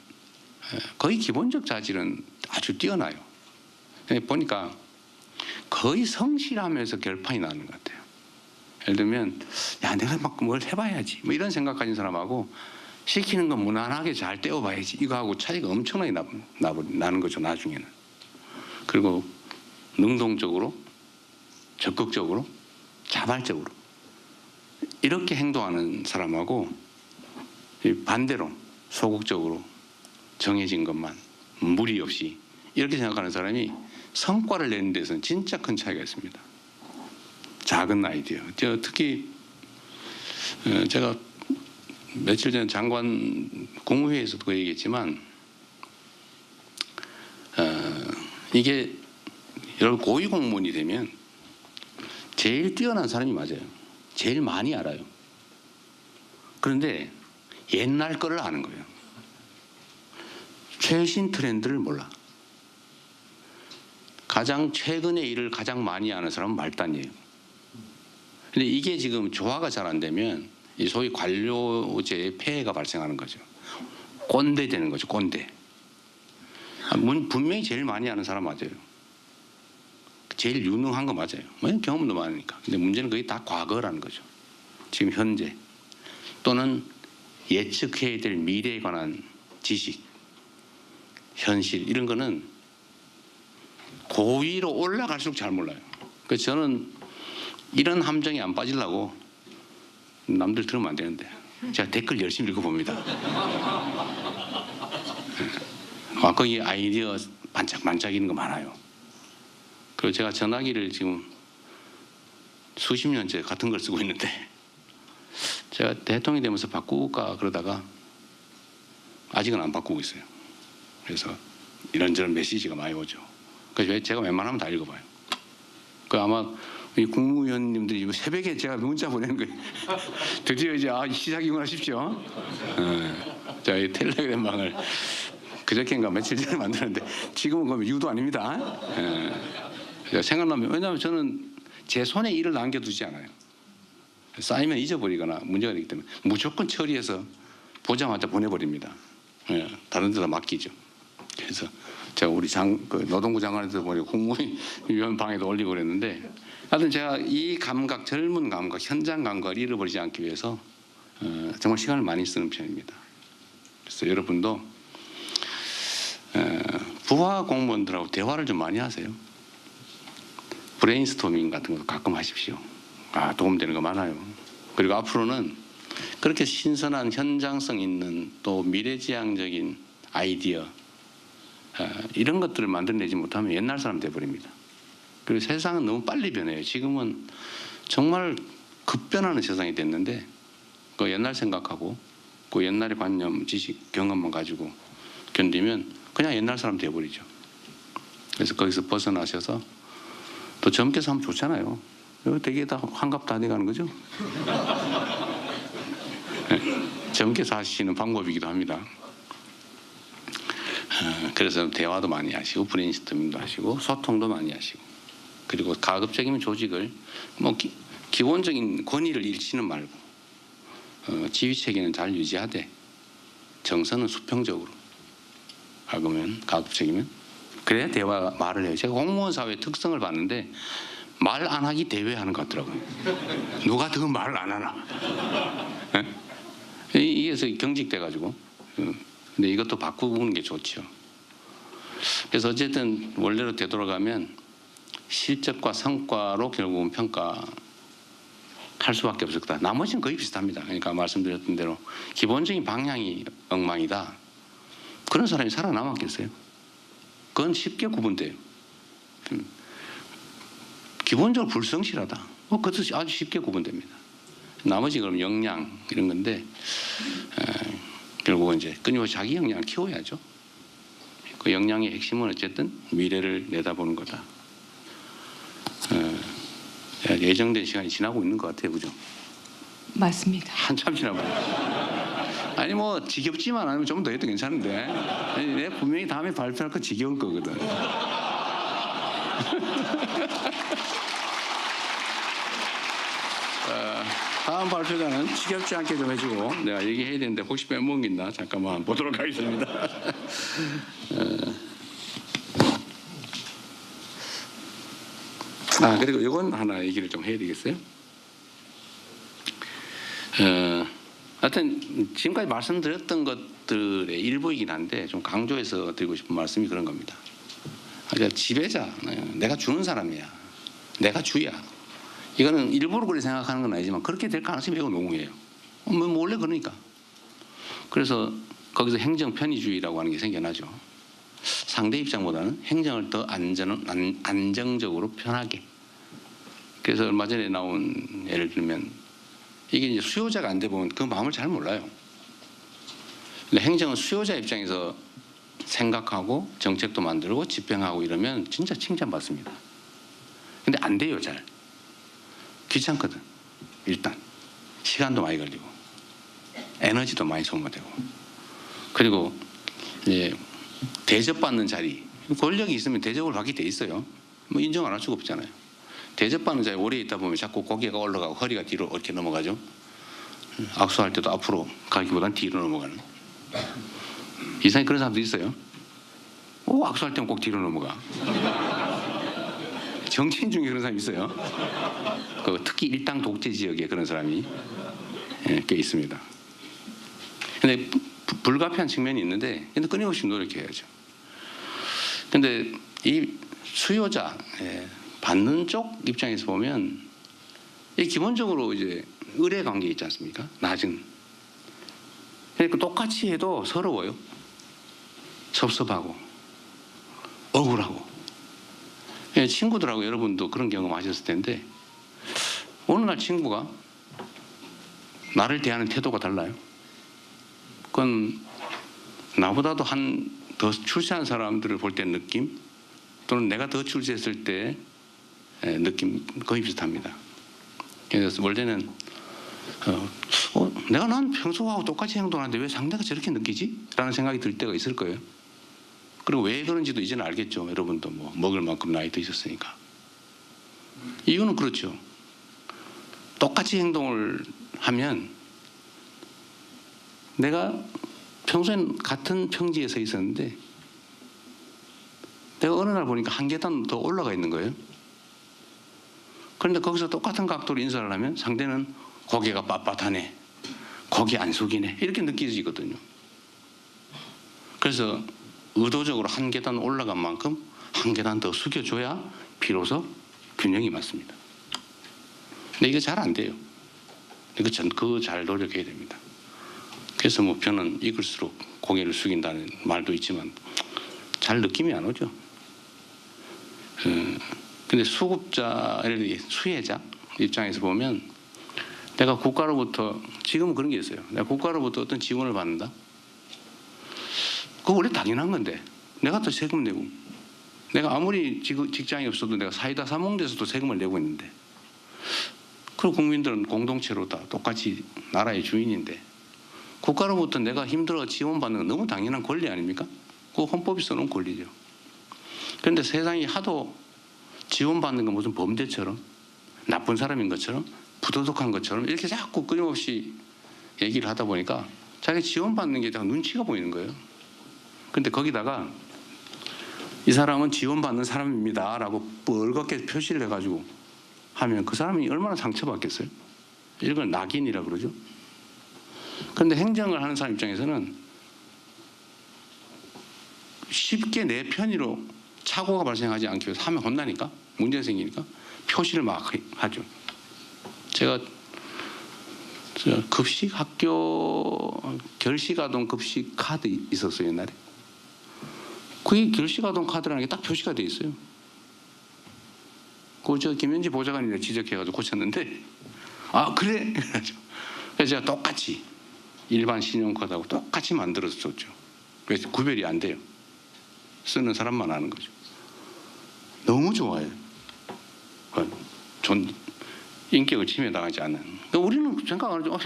거의 기본적 자질은 아주 뛰어나요. 보니까 거의 성실하면서 결판이 나는 것 같아요. 예를 들면, 야, 내가 막 뭘 해봐야지, 뭐 이런 생각 가진 사람하고 시키는 건 무난하게 잘 떼어봐야지, 이거하고 차이가 엄청나게 나는 거죠, 나중에는. 그리고 능동적으로, 적극적으로, 자발적으로 이렇게 행동하는 사람하고 반대로 소극적으로 정해진 것만 무리 없이 이렇게 생각하는 사람이 성과를 내는 데서는 진짜 큰 차이가 있습니다. 작은 아이디어. 특히 제가 며칠 전에 장관 국무회의에서도 그 얘기했지만, 이게 여러분 고위 공무원이 되면 제일 뛰어난 사람이 맞아요. 제일 많이 알아요. 그런데 옛날 거를 아는 거예요. 최신 트렌드를 몰라. 가장 최근의 일을 가장 많이 아는 사람은 말단이에요. 근데 이게 지금 조화가 잘 안 되면 이 소위 관료제의 폐해가 발생하는 거죠. 꼰대 되는 거죠, 꼰대. 분명히 제일 많이 아는 사람 맞아요. 제일 유능한 거 맞아요. 경험도 많으니까. 근데 문제는 거의 다 과거라는 거죠. 지금 현재 또는 예측해야 될 미래에 관한 지식, 현실, 이런 거는 고위로 올라갈수록 잘 몰라요. 그래서 저는 이런 함정에 안 빠지려고, 남들 들으면 안 되는데 제가 댓글 열심히 읽어봅니다. 거기 아이디어 반짝반짝이는 거 많아요. 그리고 제가 전화기를 지금 수십 년째 같은 걸 쓰고 있는데, 제가 대통령이 되면서 바꿀까 그러다가 아직은 안 바꾸고 있어요. 그래서 이런저런 메시지가 많이 오죠. 그래서 제가 웬만하면 다 읽어봐요. 그 아마 이 국무위원님들이 새벽에 제가 문자 보내는 거예요. 드디어 이제 시작이구나 싶죠. 제가 이 텔레그램방을 그저께인가 며칠 전에 만들었는데 지금은 그럼 유도 아닙니다. 생각나면, 왜냐하면 저는 제 손에 일을 남겨두지 않아요. 쌓이면 잊어버리거나 문제가 되기 때문에 무조건 처리해서 보자마자 보내버립니다. 다른 데다 맡기죠. 그래서 제가 우리 노동부 장관한테도 보내고 국무위원 방에도 올리고 그랬는데, 하여튼 제가 이 감각, 젊은 감각, 현장 감각을 잃어버리지 않기 위해서 정말 시간을 많이 쓰는 편입니다. 그래서 여러분도 부하 공무원들하고 대화를 좀 많이 하세요. 브레인스토밍 같은 것도 가끔 하십시오. 도움되는 거 많아요. 그리고 앞으로는 그렇게 신선한 현장성 있는 또 미래지향적인 아이디어, 이런 것들을 만들어내지 못하면 옛날 사람 돼버립니다. 그리고 세상은 너무 빨리 변해요. 지금은 정말 급변하는 세상이 됐는데 그 옛날 생각하고 그 옛날의 관념, 지식, 경험만 가지고 견디면 그냥 옛날 사람 돼버리죠. 그래서 거기서 벗어나셔서 또 젊게 사면 좋잖아요. 이거 되게 다 환갑 다 돼가는 거죠. 네, 젊게 사시는 방법이기도 합니다. 그래서 대화도 많이 하시고 브레인스토밍도 하시고 소통도 많이 하시고 그리고 가급적이면 조직을 뭐 기본적인 권위를 잃지는 말고 지휘 체계는 잘 유지하되 정서는 수평적으로 하면 가급적이면 그래야 대화 말을 해요. 제가 공무원 사회의 특성을 봤는데 말 안 하기 대회하는 것 같더라고요. 누가 더 말을 안 하나. 이게서 경직돼 가지고 근데 이것도 바꾸는 게 좋죠. 그래서 어쨌든 원래로 되돌아가면 실적과 성과로 결국은 평가할 수밖에 없을 거다. 나머지는 거의 비슷합니다. 그러니까 말씀드렸던 대로 기본적인 방향이 엉망이다. 그런 사람이 살아남았겠어요? 그건 쉽게 구분돼요. 기본적으로 불성실하다. 그것도 아주 쉽게 구분됩니다. 나머지 그럼 역량 이런 건데 결국은 이제 끊임없이 자기 역량을 키워야죠. 그 역량의 핵심은 어쨌든 미래를 내다보는 거다. 예정된 시간이 지나고 있는 것 같아요, 그죠? 맞습니다. 한참 지나버려. 아니 뭐 지겹지만 않으면 좀 더 해도 괜찮은데 내 분명히 다음에 발표할 거 지겨울 거거든. 다음 발표자는 지겹지 않게 좀 해주고 내가 얘기해야 되는데 혹시 빼먹은 게 있나 잠깐만 보도록 하겠습니다. 그리고 이건 하나 얘기를 좀 해야 되겠어요. 하여튼 지금까지 말씀드렸던 것들의 일부이긴 한데 좀 강조해서 드리고 싶은 말씀이 그런 겁니다. 그러니까 지배자, 내가 주는 사람이야, 내가 주야. 이거는 일부러 그렇게 생각하는 건 아니지만 그렇게 될 가능성이 매우 농후해요. 뭐 원래 그러니까. 그래서 거기서 행정 편의주의라고 하는 게 생겨나죠. 상대 입장보다는 행정을 더 안정적으로 편하게. 그래서 얼마 전에 나온 예를 들면 이게 이제 수요자가 안 돼 보면 그 마음을 잘 몰라요. 근데 행정은 수요자 입장에서 생각하고 정책도 만들고 집행하고 이러면 진짜 칭찬받습니다. 근데 안 돼요, 잘. 귀찮거든. 일단 시간도 많이 걸리고 에너지도 많이 소모되고 그리고 이제 대접받는 자리 권력이 있으면 대접을 받게 돼 있어요. 뭐 인정 안 할 수가 없잖아요. 대접받는 자리에 오래 있다 보면 자꾸 고개가 올라가고 허리가 뒤로 이렇게 넘어가죠. 악수할 때도 앞으로 가기보단 뒤로 넘어가는 이상하게 그런 사람도 있어요. 악수할 때는 꼭 뒤로 넘어가. 정치인 중에 그런 사람이 있어요. 특히 일당 독재 지역에 그런 사람이 꽤 있습니다. 근데 불가피한 측면이 있는데 근데 끊임없이 노력해야죠. 근데 이 수요자 받는 쪽 입장에서 보면 이 기본적으로 이제 의뢰 관계 있지 않습니까? 낮은. 그러니까 똑같이 해도 서러워요. 섭섭하고 억울하고. 친구들하고 여러분도 그런 경험하셨을 텐데 어느 날 친구가 나를 대하는 태도가 달라요. 그건 나보다도 더 출세한 사람들을 볼 때 느낌 또는 내가 더 출세했을 때 느낌 거의 비슷합니다. 그래서 원래는 내가 난 평소하고 똑같이 행동하는데 왜 상대가 저렇게 느끼지? 라는 생각이 들 때가 있을 거예요. 그리고 왜 그런지도 이제는 알겠죠. 여러분도 뭐 먹을 만큼 나이 드셨으니까. 이유는 그렇죠. 똑같이 행동을 하면 내가 평소엔 같은 평지에 서 있었는데 내가 어느 날 보니까 한 계단 더 올라가 있는 거예요. 그런데 거기서 똑같은 각도로 인사를 하면 상대는 고개가 빳빳하네, 고개 안 숙이네 이렇게 느껴지거든요. 그래서 의도적으로 한 계단 올라간 만큼 한 계단 더 숙여줘야 비로소 균형이 맞습니다. 근데 이거 잘 안 돼요. 그거 잘 노력해야 됩니다. 그래서 뭐 저는 익을수록 고개를 숙인다는 말도 있지만 잘 느낌이 안 오죠. 근데 수급자, 수혜자 입장에서 보면 내가 국가로부터 지금은 그런 게 있어요. 내가 국가로부터 어떤 지원을 받는다. 그거 원래 당연한 건데 내가 또 세금 내고 내가 아무리 직장이 없어도 내가 사이다 사몽돼서도 세금을 내고 있는데 그리고 국민들은 공동체로 다 똑같이 나라의 주인인데 국가로부터 내가 힘들어 지원받는 건 너무 당연한 권리 아닙니까? 그거 헌법이 써놓은 권리죠. 그런데 세상이 하도 지원받는 건 무슨 범죄처럼 나쁜 사람인 것처럼 부도덕한 것처럼 이렇게 자꾸 끊임없이 얘기를 하다 보니까 자기 지원받는 게 눈치가 보이는 거예요. 그런데 거기다가 이 사람은 지원받는 사람입니다 라고 뻘겋게 표시를 해가지고 하면 그 사람이 얼마나 상처받겠어요? 이걸 낙인이라고 그러죠. 그런데 행정을 하는 사람 입장에서는 쉽게 내 편의로 착오가 발생하지 않기 위해서 하면 혼나니까 문제 생기니까 표시를 막 하죠. 제가 급식 학교 결식아동 급식 카드 있었어요 옛날에. 그게 결식아동 카드라는 게 딱 표시가 돼 있어요. 그 저 김현지 보좌관이 지적해가지고 고쳤는데 아 그래? 그래서 제가 똑같이 일반 신용카드하고 똑같이 만들어서 줬죠. 그래서 구별이 안 돼요. 쓰는 사람만 아는 거죠. 너무 좋아요. 인격을 침해당하지 않는. 그러니까 우리는 생각 안 하죠.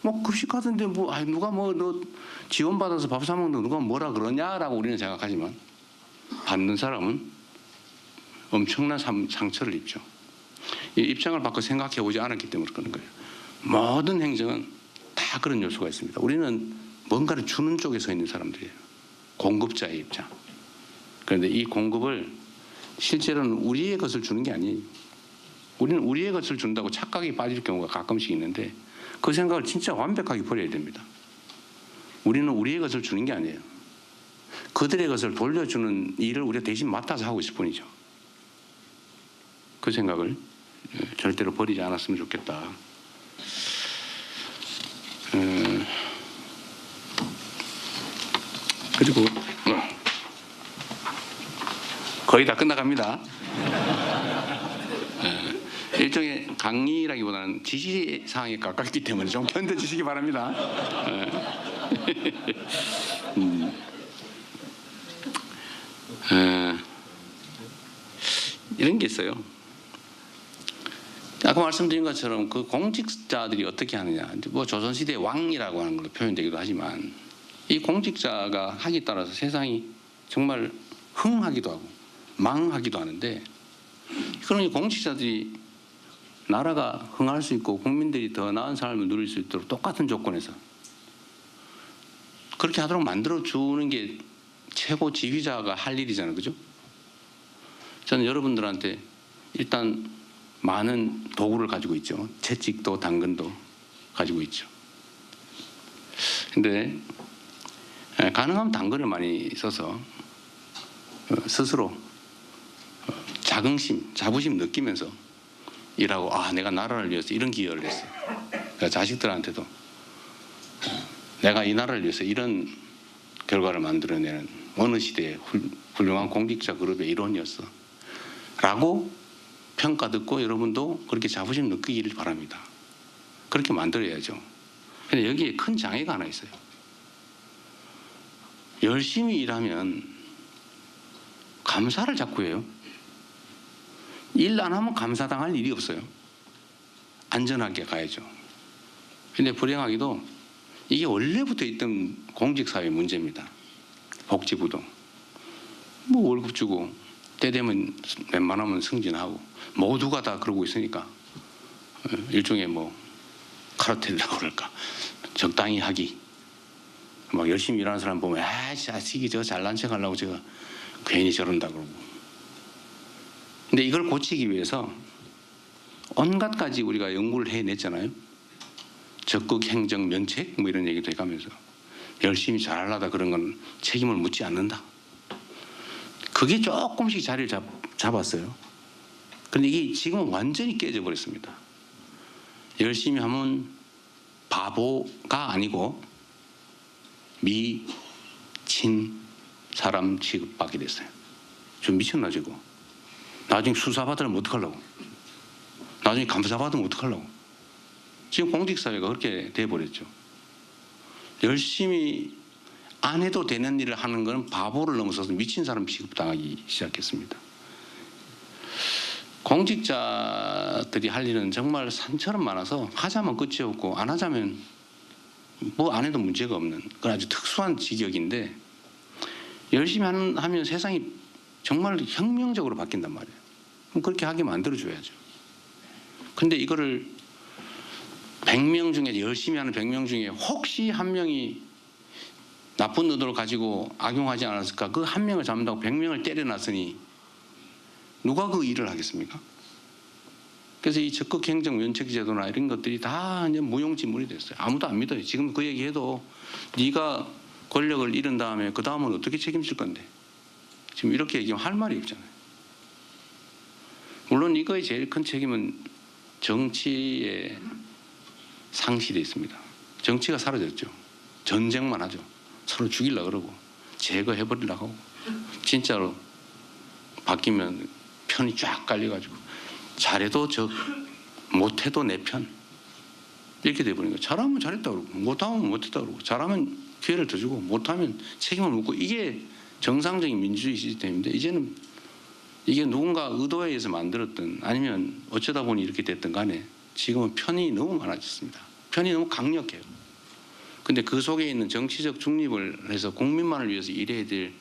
뭐 급식카드인데 뭐 누가 뭐 너 지원받아서 밥 사 먹는 누가 뭐라 그러냐라고 우리는 생각하지만 받는 사람은 엄청난 상처를 입죠. 이 입장을 바꿔 생각해 보지 않았기 때문에 그런 거예요. 모든 행정은 다 그런 요소가 있습니다. 우리는 뭔가를 주는 쪽에 서 있는 사람들이에요. 공급자의 입장. 그런데 이 공급을 실제로는 우리의 것을 주는 게 아니에요. 우리는 우리의 것을 준다고 착각이 빠질 경우가 가끔씩 있는데 그 생각을 진짜 완벽하게 버려야 됩니다. 우리는 우리의 것을 주는 게 아니에요. 그들의 것을 돌려주는 일을 우리가 대신 맡아서 하고 있을 뿐이죠. 그 생각을 절대로 버리지 않았으면 좋겠다. 그리고 거의 다 끝나갑니다. 일종의 강의라기보다는 지시사항에 가깝기 때문에 좀 견뎌주시기 바랍니다. 이런 게 있어요. 아까 말씀드린 것처럼 그 공직자들이 어떻게 하느냐, 뭐 조선시대의 왕이라고 하는 걸로 표현되기도 하지만 이 공직자가 하기에 따라서 세상이 정말 흥하기도 하고 망하기도 하는데 그런 이 공직자들이 나라가 흥할 수 있고 국민들이 더 나은 삶을 누릴 수 있도록 똑같은 조건에서 그렇게 하도록 만들어주는 게 최고 지휘자가 할 일이잖아요. 그죠? 저는 여러분들한테 일단 많은 도구를 가지고 있죠. 채찍도 당근도 가지고 있죠. 근데 가능하면 당근을 많이 써서 스스로 자부심 느끼면서 일하고 내가 나라를 위해서 이런 기여를 했어요. 그러니까 자식들한테도 내가 이 나라를 위해서 이런 결과를 만들어내는 어느 시대의 훌륭한 공직자 그룹의 일원이었어 라고 평가 듣고 여러분도 그렇게 자부심 느끼기를 바랍니다. 그렇게 만들어야죠. 근데 여기에 큰 장애가 하나 있어요. 열심히 일하면 감사를 자꾸 해요. 일 안 하면 감사당할 일이 없어요. 안전하게 가야죠. 근데 불행하게도 이게 원래부터 있던 공직사회 문제입니다. 복지부도 뭐 월급 주고 때 되면 웬만하면 승진하고 모두가 다 그러고 있으니까 일종의 뭐 카르텔이라고 그럴까 적당히 하기 막 열심히 일하는 사람 보면 자식이 저 잘난 척 하려고 제가 괜히 저런다 그러고. 근데 이걸 고치기 위해서 온갖 가지 우리가 연구를 해냈잖아요. 적극 행정 면책 뭐 이런 얘기도 해가면서 열심히 잘하려다 그런 건 책임을 묻지 않는다. 그게 조금씩 자리를 잡았어요. 그런데 이게 지금은 완전히 깨져버렸습니다. 열심히 하면 바보가 아니고 미친 사람 취급받게 됐어요. 좀 미쳤나 저거. 나중에 수사받으면 어떡하려고? 나중에 감사받으면 어떡하려고? 지금 공직사회가 그렇게 돼버렸죠. 열심히 안 해도 되는 일을 하는 건 바보를 넘어서서 미친 사람 취급당하기 시작했습니다. 공직자들이 할 일은 정말 산처럼 많아서 하자면 끝이 없고 안 하자면 뭐 안 해도 문제가 없는 그런 아주 특수한 직역인데 열심히 하면 세상이 정말 혁명적으로 바뀐단 말이에요. 그럼 그렇게 하게 만들어줘야죠. 근데 이거를 100명 중에 열심히 하는 100명 중에 혹시 한 명이 나쁜 의도를 가지고 악용하지 않았을까? 그 한 명을 잡는다고 100명을 때려놨으니 누가 그 일을 하겠습니까? 그래서 이 적극 행정 면책 제도나 이런 것들이 다 이제 무용지물이 됐어요. 아무도 안 믿어요. 지금 그 얘기해도 네가 권력을 잃은 다음에 그 다음은 어떻게 책임질 건데? 지금 이렇게 얘기하면 할 말이 없잖아요. 물론 이거의 제일 큰 책임은 정치에 상실이 있습니다. 정치가 사라졌죠. 전쟁만 하죠. 서로 죽이려고 그러고 제거해버리려고 하고 진짜로 바뀌면 편이 쫙 깔려가지고 잘해도 적, 못해도 내 편 이렇게 돼버린 거예요. 잘하면 잘했다 그러고 못하면 못했다 그러고 잘하면 기회를 더 주고 못하면 책임을 묻고 이게 정상적인 민주주의 시스템인데 이제는 이게 누군가 의도에 의해서 만들었든 아니면 어쩌다 보니 이렇게 됐든 간에 지금은 편이 너무 많아졌습니다. 편이 너무 강력해요. 근데 그 속에 있는 정치적 중립을 해서 국민만을 위해서 일해야 될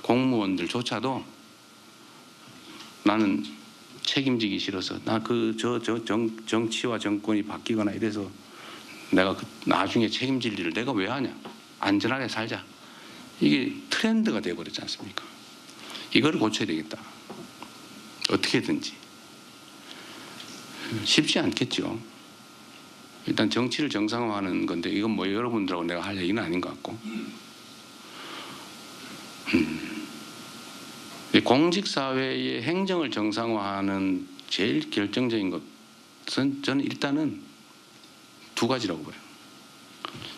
공무원들조차도 나는 책임지기 싫어서 나 정치와 정권이 바뀌거나 이래서 내가 나중에 책임질 일을 내가 왜 하냐? 안전하게 살자. 이게 트렌드가 돼버렸지 않습니까? 이거를 고쳐야 되겠다. 어떻게든지. 쉽지 않겠죠. 일단 정치를 정상화하는 건데 이건 뭐 여러분들하고 내가 할 얘기는 아닌 것 같고 공직사회의 행정을 정상화하는 제일 결정적인 것은 저는 일단은 두 가지라고 봐요.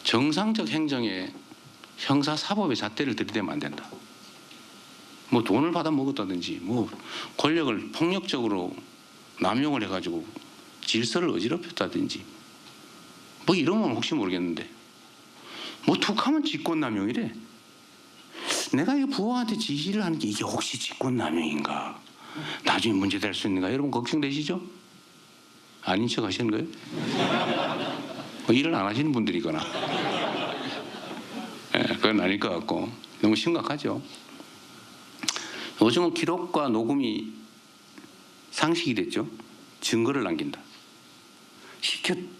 정상적 행정에 형사사법의 잣대를 들이대면 안 된다. 뭐 돈을 받아 먹었다든지 뭐 권력을 폭력적으로 남용을 해가지고 질서를 어지럽혔다든지 뭐 이러면 혹시 모르겠는데 뭐 툭하면 직권남용이래. 내가 이 부하한테 지시를 하는 게 이게 혹시 직권남용인가? 나중에 문제될 수 있는가? 여러분 걱정되시죠? 아닌 척 하시는 거예요? 뭐 일을 안 하시는 분들이거나 그건 아닐 것 같고 너무 심각하죠. 요즘은 기록과 녹음이 상식이 됐죠. 증거를 남긴다.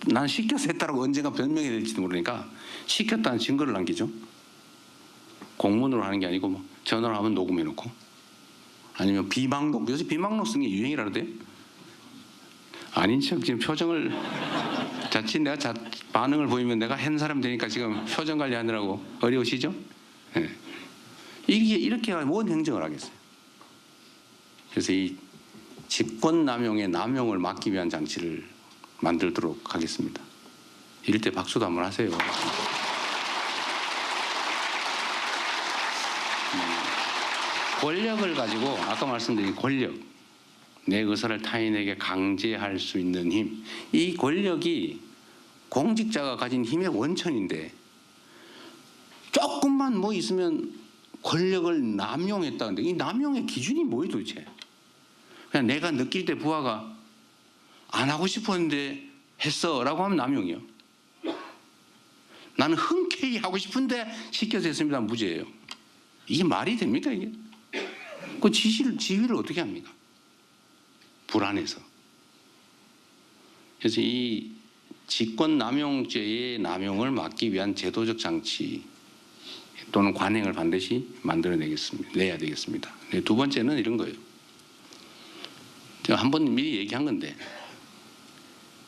난 시켜서 했다라고 언젠가 변명이 될지도 모르니까 시켰다는 증거를 남기죠. 공문으로 하는 게 아니고 뭐 전화로 하면 녹음해놓고 아니면 비망록, 요새 비망록 쓰는 게 유행이라는데 아닌 척 지금 표정을 자칫 내가 반응을 보이면 내가 한 사람 되니까 지금 표정 관리하느라고 어려우시죠? 네. 이게 이렇게 뭔 행정을 하겠어요. 그래서 이 직권남용의 남용을 막기 위한 장치를 만들도록 하겠습니다. 이럴 때 박수도 한번 하세요. 권력을 가지고 아까 말씀드린 권력, 내 의사를 타인에게 강제할 수 있는 힘, 이 권력이 공직자가 가진 힘의 원천인데 조금만 뭐 있으면 권력을 남용했다는데 이 남용의 기준이 뭐예요 도대체? 그냥 내가 느낄 때 부하가 안 하고 싶었는데 했어 라고 하면 남용이요. 나는 흔쾌히 하고 싶은데 시켜서 했습니다. 무죄예요. 이게 말이 됩니까 이게? 그 지휘를 어떻게 합니까? 불안해서. 그래서 이 직권남용죄의 남용을 막기 위한 제도적 장치 또는 관행을 반드시 내야 되겠습니다. 네, 두 번째는 이런 거예요. 제가 한번 미리 얘기한 건데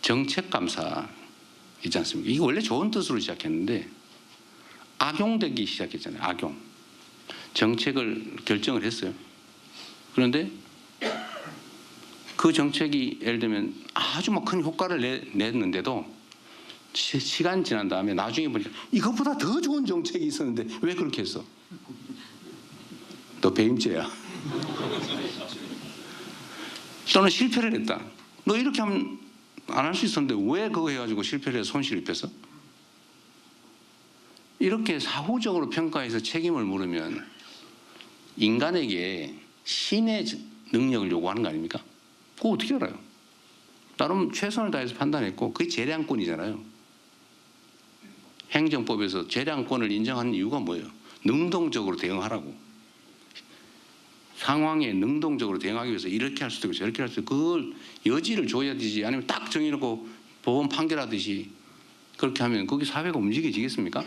정책감사 있지 않습니까? 이게 원래 좋은 뜻으로 시작했는데 악용되기 시작했잖아요. 악용. 정책을 결정을 했어요. 그런데 그 정책이 예를 들면 아주 막 큰 효과를 냈는데도 시간 지난 다음에 나중에 보니까 이것보다 더 좋은 정책이 있었는데 왜 그렇게 했어? 너 배임죄야. 또는 실패를 했다. 너 이렇게 하면 안 할 수 있었는데 왜 그거 해가지고 실패를 해서 손실 입혔어? 이렇게 사후적으로 평가해서 책임을 물으면 인간에게 신의 능력을 요구하는 거 아닙니까? 그거 어떻게 알아요? 나름 최선을 다해서 판단했고 그게 재량권이잖아요. 행정법에서 재량권을 인정하는 이유가 뭐예요? 능동적으로 대응하라고. 상황에 능동적으로 대응하기 위해서 이렇게 할 수도 있고 저렇게 할 수도 있고 그걸 여지를 줘야 되지. 아니면 딱 정해놓고 법원 판결하듯이 그렇게 하면 거기 사회가 움직여지겠습니까?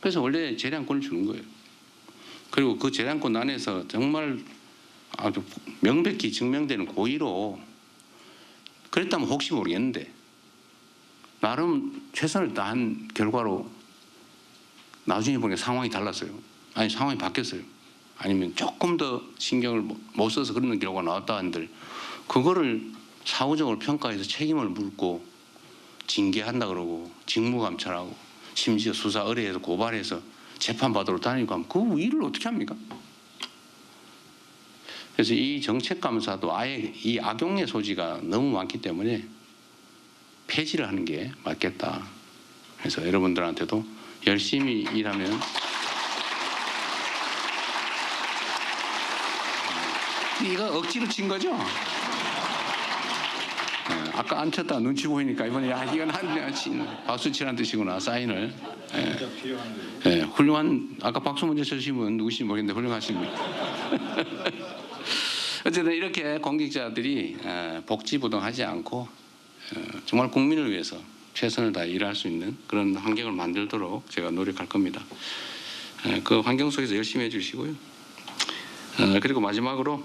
그래서 원래 재량권을 주는 거예요. 그리고 그 재량권 안에서 정말 아주 명백히 증명되는 고의로 그랬다면 혹시 모르겠는데 나름 최선을 다한 결과로 나중에 보니까 상황이 달랐어요. 아니 상황이 바뀌었어요. 아니면 조금 더 신경을 못 써서 그런 결과가 나왔다 한들 그거를 사후적으로 평가해서 책임을 묻고 징계한다 그러고 직무감찰하고 심지어 수사 의뢰해서 고발해서 재판받으러 다니고 하면 그 일을 어떻게 합니까? 그래서 이 정책감사도 아예 이 악용의 소지가 너무 많기 때문에 폐지를 하는 게 맞겠다. 그래서 여러분들한테도 열심히 일하면 이거 억지로 친 거죠? 아까 안 쳤다 눈치 보이니까 이번에 야 이건 박수 치라는 뜻이구나 사인을. 훌륭한 아까 박수 먼저 쳐주신 분 누구신지 모르겠는데 훌륭하십니다. 어쨌든 이렇게 공직자들이 복지부동하지 않고 정말 국민을 위해서 최선을 다해 일할 수 있는 그런 환경을 만들도록 제가 노력할 겁니다. 그 환경 속에서 열심히 해주시고요. 그리고 마지막으로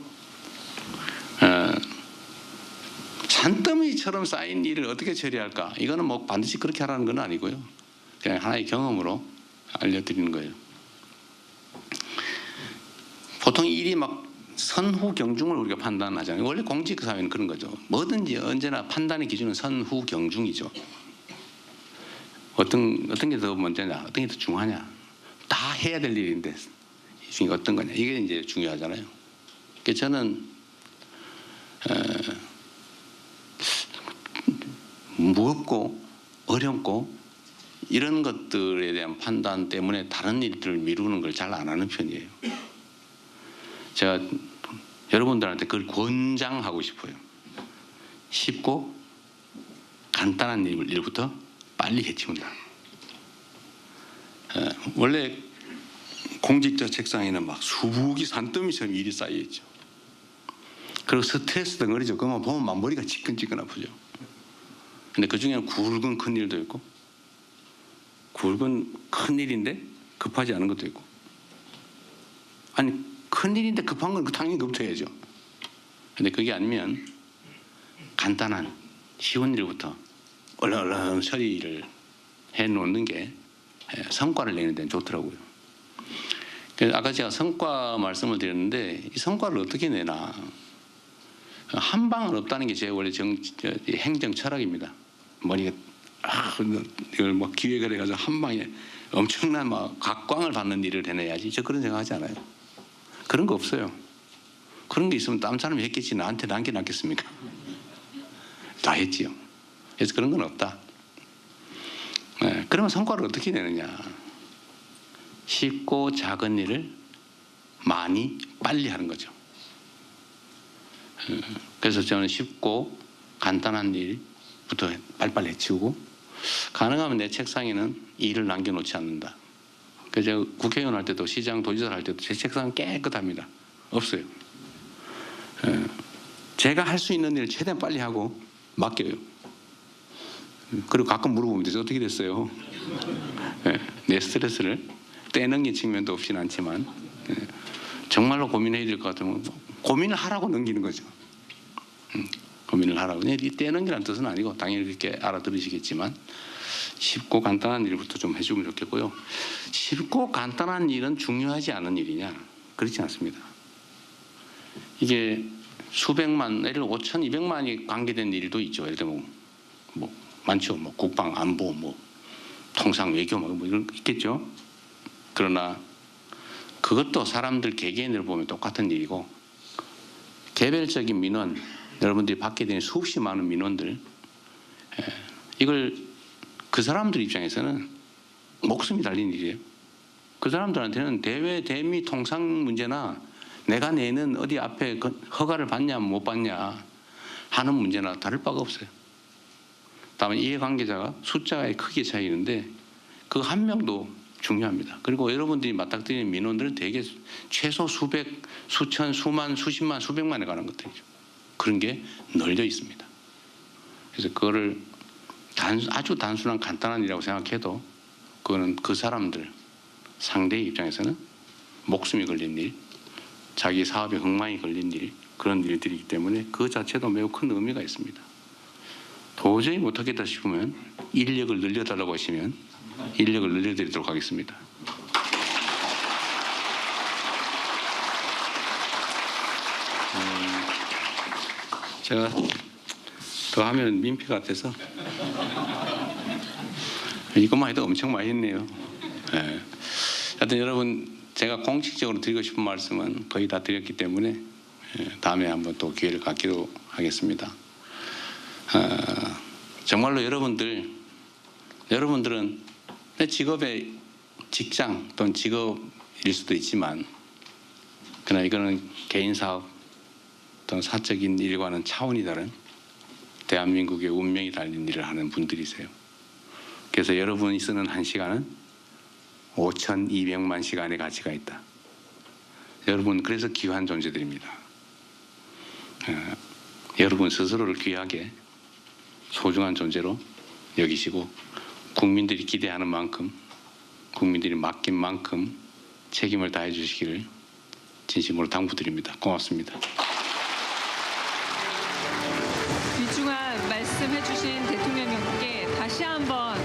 산더미처럼 쌓인 일을 어떻게 처리할까? 이거는 뭐 반드시 그렇게 하라는 건 아니고요. 그냥 하나의 경험으로 알려드리는 거예요. 보통 일이 막 선후 경중을 우리가 판단하잖아요. 원래 공직사회는 그런 거죠. 뭐든지 언제나 판단의 기준은 선후 경중이죠. 어떤 게 더 먼저냐, 어떤 게 더 중요하냐, 다 해야 될 일인데 이 중에 어떤 거냐 이게 이제 중요하잖아요. 그래서 저는 무겁고 어렵고 이런 것들에 대한 판단 때문에 다른 일들을 미루는 걸 잘 안 하는 편이에요. 제가 여러분들한테 그걸 권장하고 싶어요. 쉽고 간단한 일부터 빨리 해치운다. 원래 공직자 책상에는 막 수북이 산더미처럼 일이 쌓여있죠. 그리고 스트레스 덩어리죠. 그것만 보면 막 머리가 지끈지끈 아프죠. 근데 그 중에는 굵은 큰 일도 있고 굵은 큰 일인데 급하지 않은 것도 있고 아니 큰 일인데 급한 건 당연히 그부터 해야죠. 근데 그게 아니면 간단한 쉬운 일부터 얼른 처리를 해놓는 게 성과를 내는 데는 좋더라고요. 그래서 아까 제가 성과 말씀을 드렸는데 이 성과를 어떻게 내나 한 방은 없다는 게 제 원래 행정 철학입니다. 머리가 이걸 막 기획을 해가지고 한 방에 엄청난 막 각광을 받는 일을 해내야지. 저 그런 생각하지 않아요. 그런 거 없어요. 그런 게 있으면 다른 사람이 했겠지 나한테 난 게 낫겠습니까? 다 했지요. 그래서 그런 건 없다. 그러면 성과를 어떻게 내느냐? 쉽고 작은 일을 많이 빨리 하는 거죠. 그래서 저는 쉽고 간단한 일부터 빨리빨리 해치우고 가능하면 내 책상에는 일을 남겨놓지 않는다. 그래서 제가 국회의원 할 때도 시장 도지사 할 때도 제 책상은 깨끗합니다. 없어요. 제가 할 수 있는 일을 최대한 빨리 하고 맡겨요. 그리고 가끔 물어보면 되죠. 어떻게 됐어요? 내 스트레스를 떼넘긴 측면도 없진 않지만 정말로 고민해야 될 것 같으면 고민을 하라고 넘기는 거죠. 고민을 하라고. 떼넘기라는 뜻은 아니고 당연히 그렇게 알아들으시겠지만 쉽고 간단한 일부터 좀 해주면 좋겠고요. 쉽고 간단한 일은 중요하지 않은 일이냐? 그렇지 않습니다. 이게 수백만, 예를 들어 5,200만이 관계된 일도 있죠. 예를 들면 뭐 많죠. 뭐 국방, 안보, 뭐 통상, 외교 뭐 이런 거 있겠죠. 그러나 그것도 사람들 개개인을 보면 똑같은 일이고 개별적인 민원, 여러분들이 받게 되는 수없이 많은 민원들, 이걸 그 사람들 입장에서는 목숨이 달린 일이에요. 그 사람들한테는 대외 대미 통상 문제나 내가 내는 어디 앞에 허가를 받냐 못 받냐 하는 문제나 다를 바가 없어요. 다만 이해관계자가 숫자의 크기 차이인데 그 한 명도 중요합니다. 그리고 여러분들이 맞닥뜨리는 민원들은 대개 최소 수백, 수천, 수만, 수십만, 수백만에 가는 것들이죠. 그런 게 널려 있습니다. 그래서 그거를 아주 단순한 간단한 일이라고 생각해도 그거는 그 사람들 상대의 입장에서는 목숨이 걸린 일, 자기 사업에 엉망이 걸린 일, 그런 일들이기 때문에 그 자체도 매우 큰 의미가 있습니다. 도저히 못하겠다 싶으면 인력을 늘려달라고 하시면 인력을 늘려드리도록 하겠습니다. 제가 더 하면 민폐 같아서 이것만 해도 엄청 많이 했네요. 네. 하여튼 여러분 제가 공식적으로 드리고 싶은 말씀은 거의 다 드렸기 때문에 다음에 한번 또 기회를 갖기로 하겠습니다. 정말로 여러분들은 내 직업의 직장 또는 직업일 수도 있지만 그러나 이거는 개인 사업 또는 사적인 일과는 차원이 다른 대한민국의 운명이 달린 일을 하는 분들이세요. 그래서 여러분이 쓰는 한 시간은 5,200만 시간의 가치가 있다. 여러분 그래서 귀한 존재들입니다. 여러분 스스로를 귀하게 소중한 존재로 여기시고 국민들이 기대하는 만큼 국민들이 맡긴 만큼 책임을 다해 주시기를 진심으로 당부드립니다. 고맙습니다. 귀중한 말씀해 주신 대통령님께 다시 한번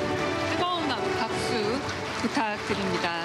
뜨거운 박수 부탁드립니다.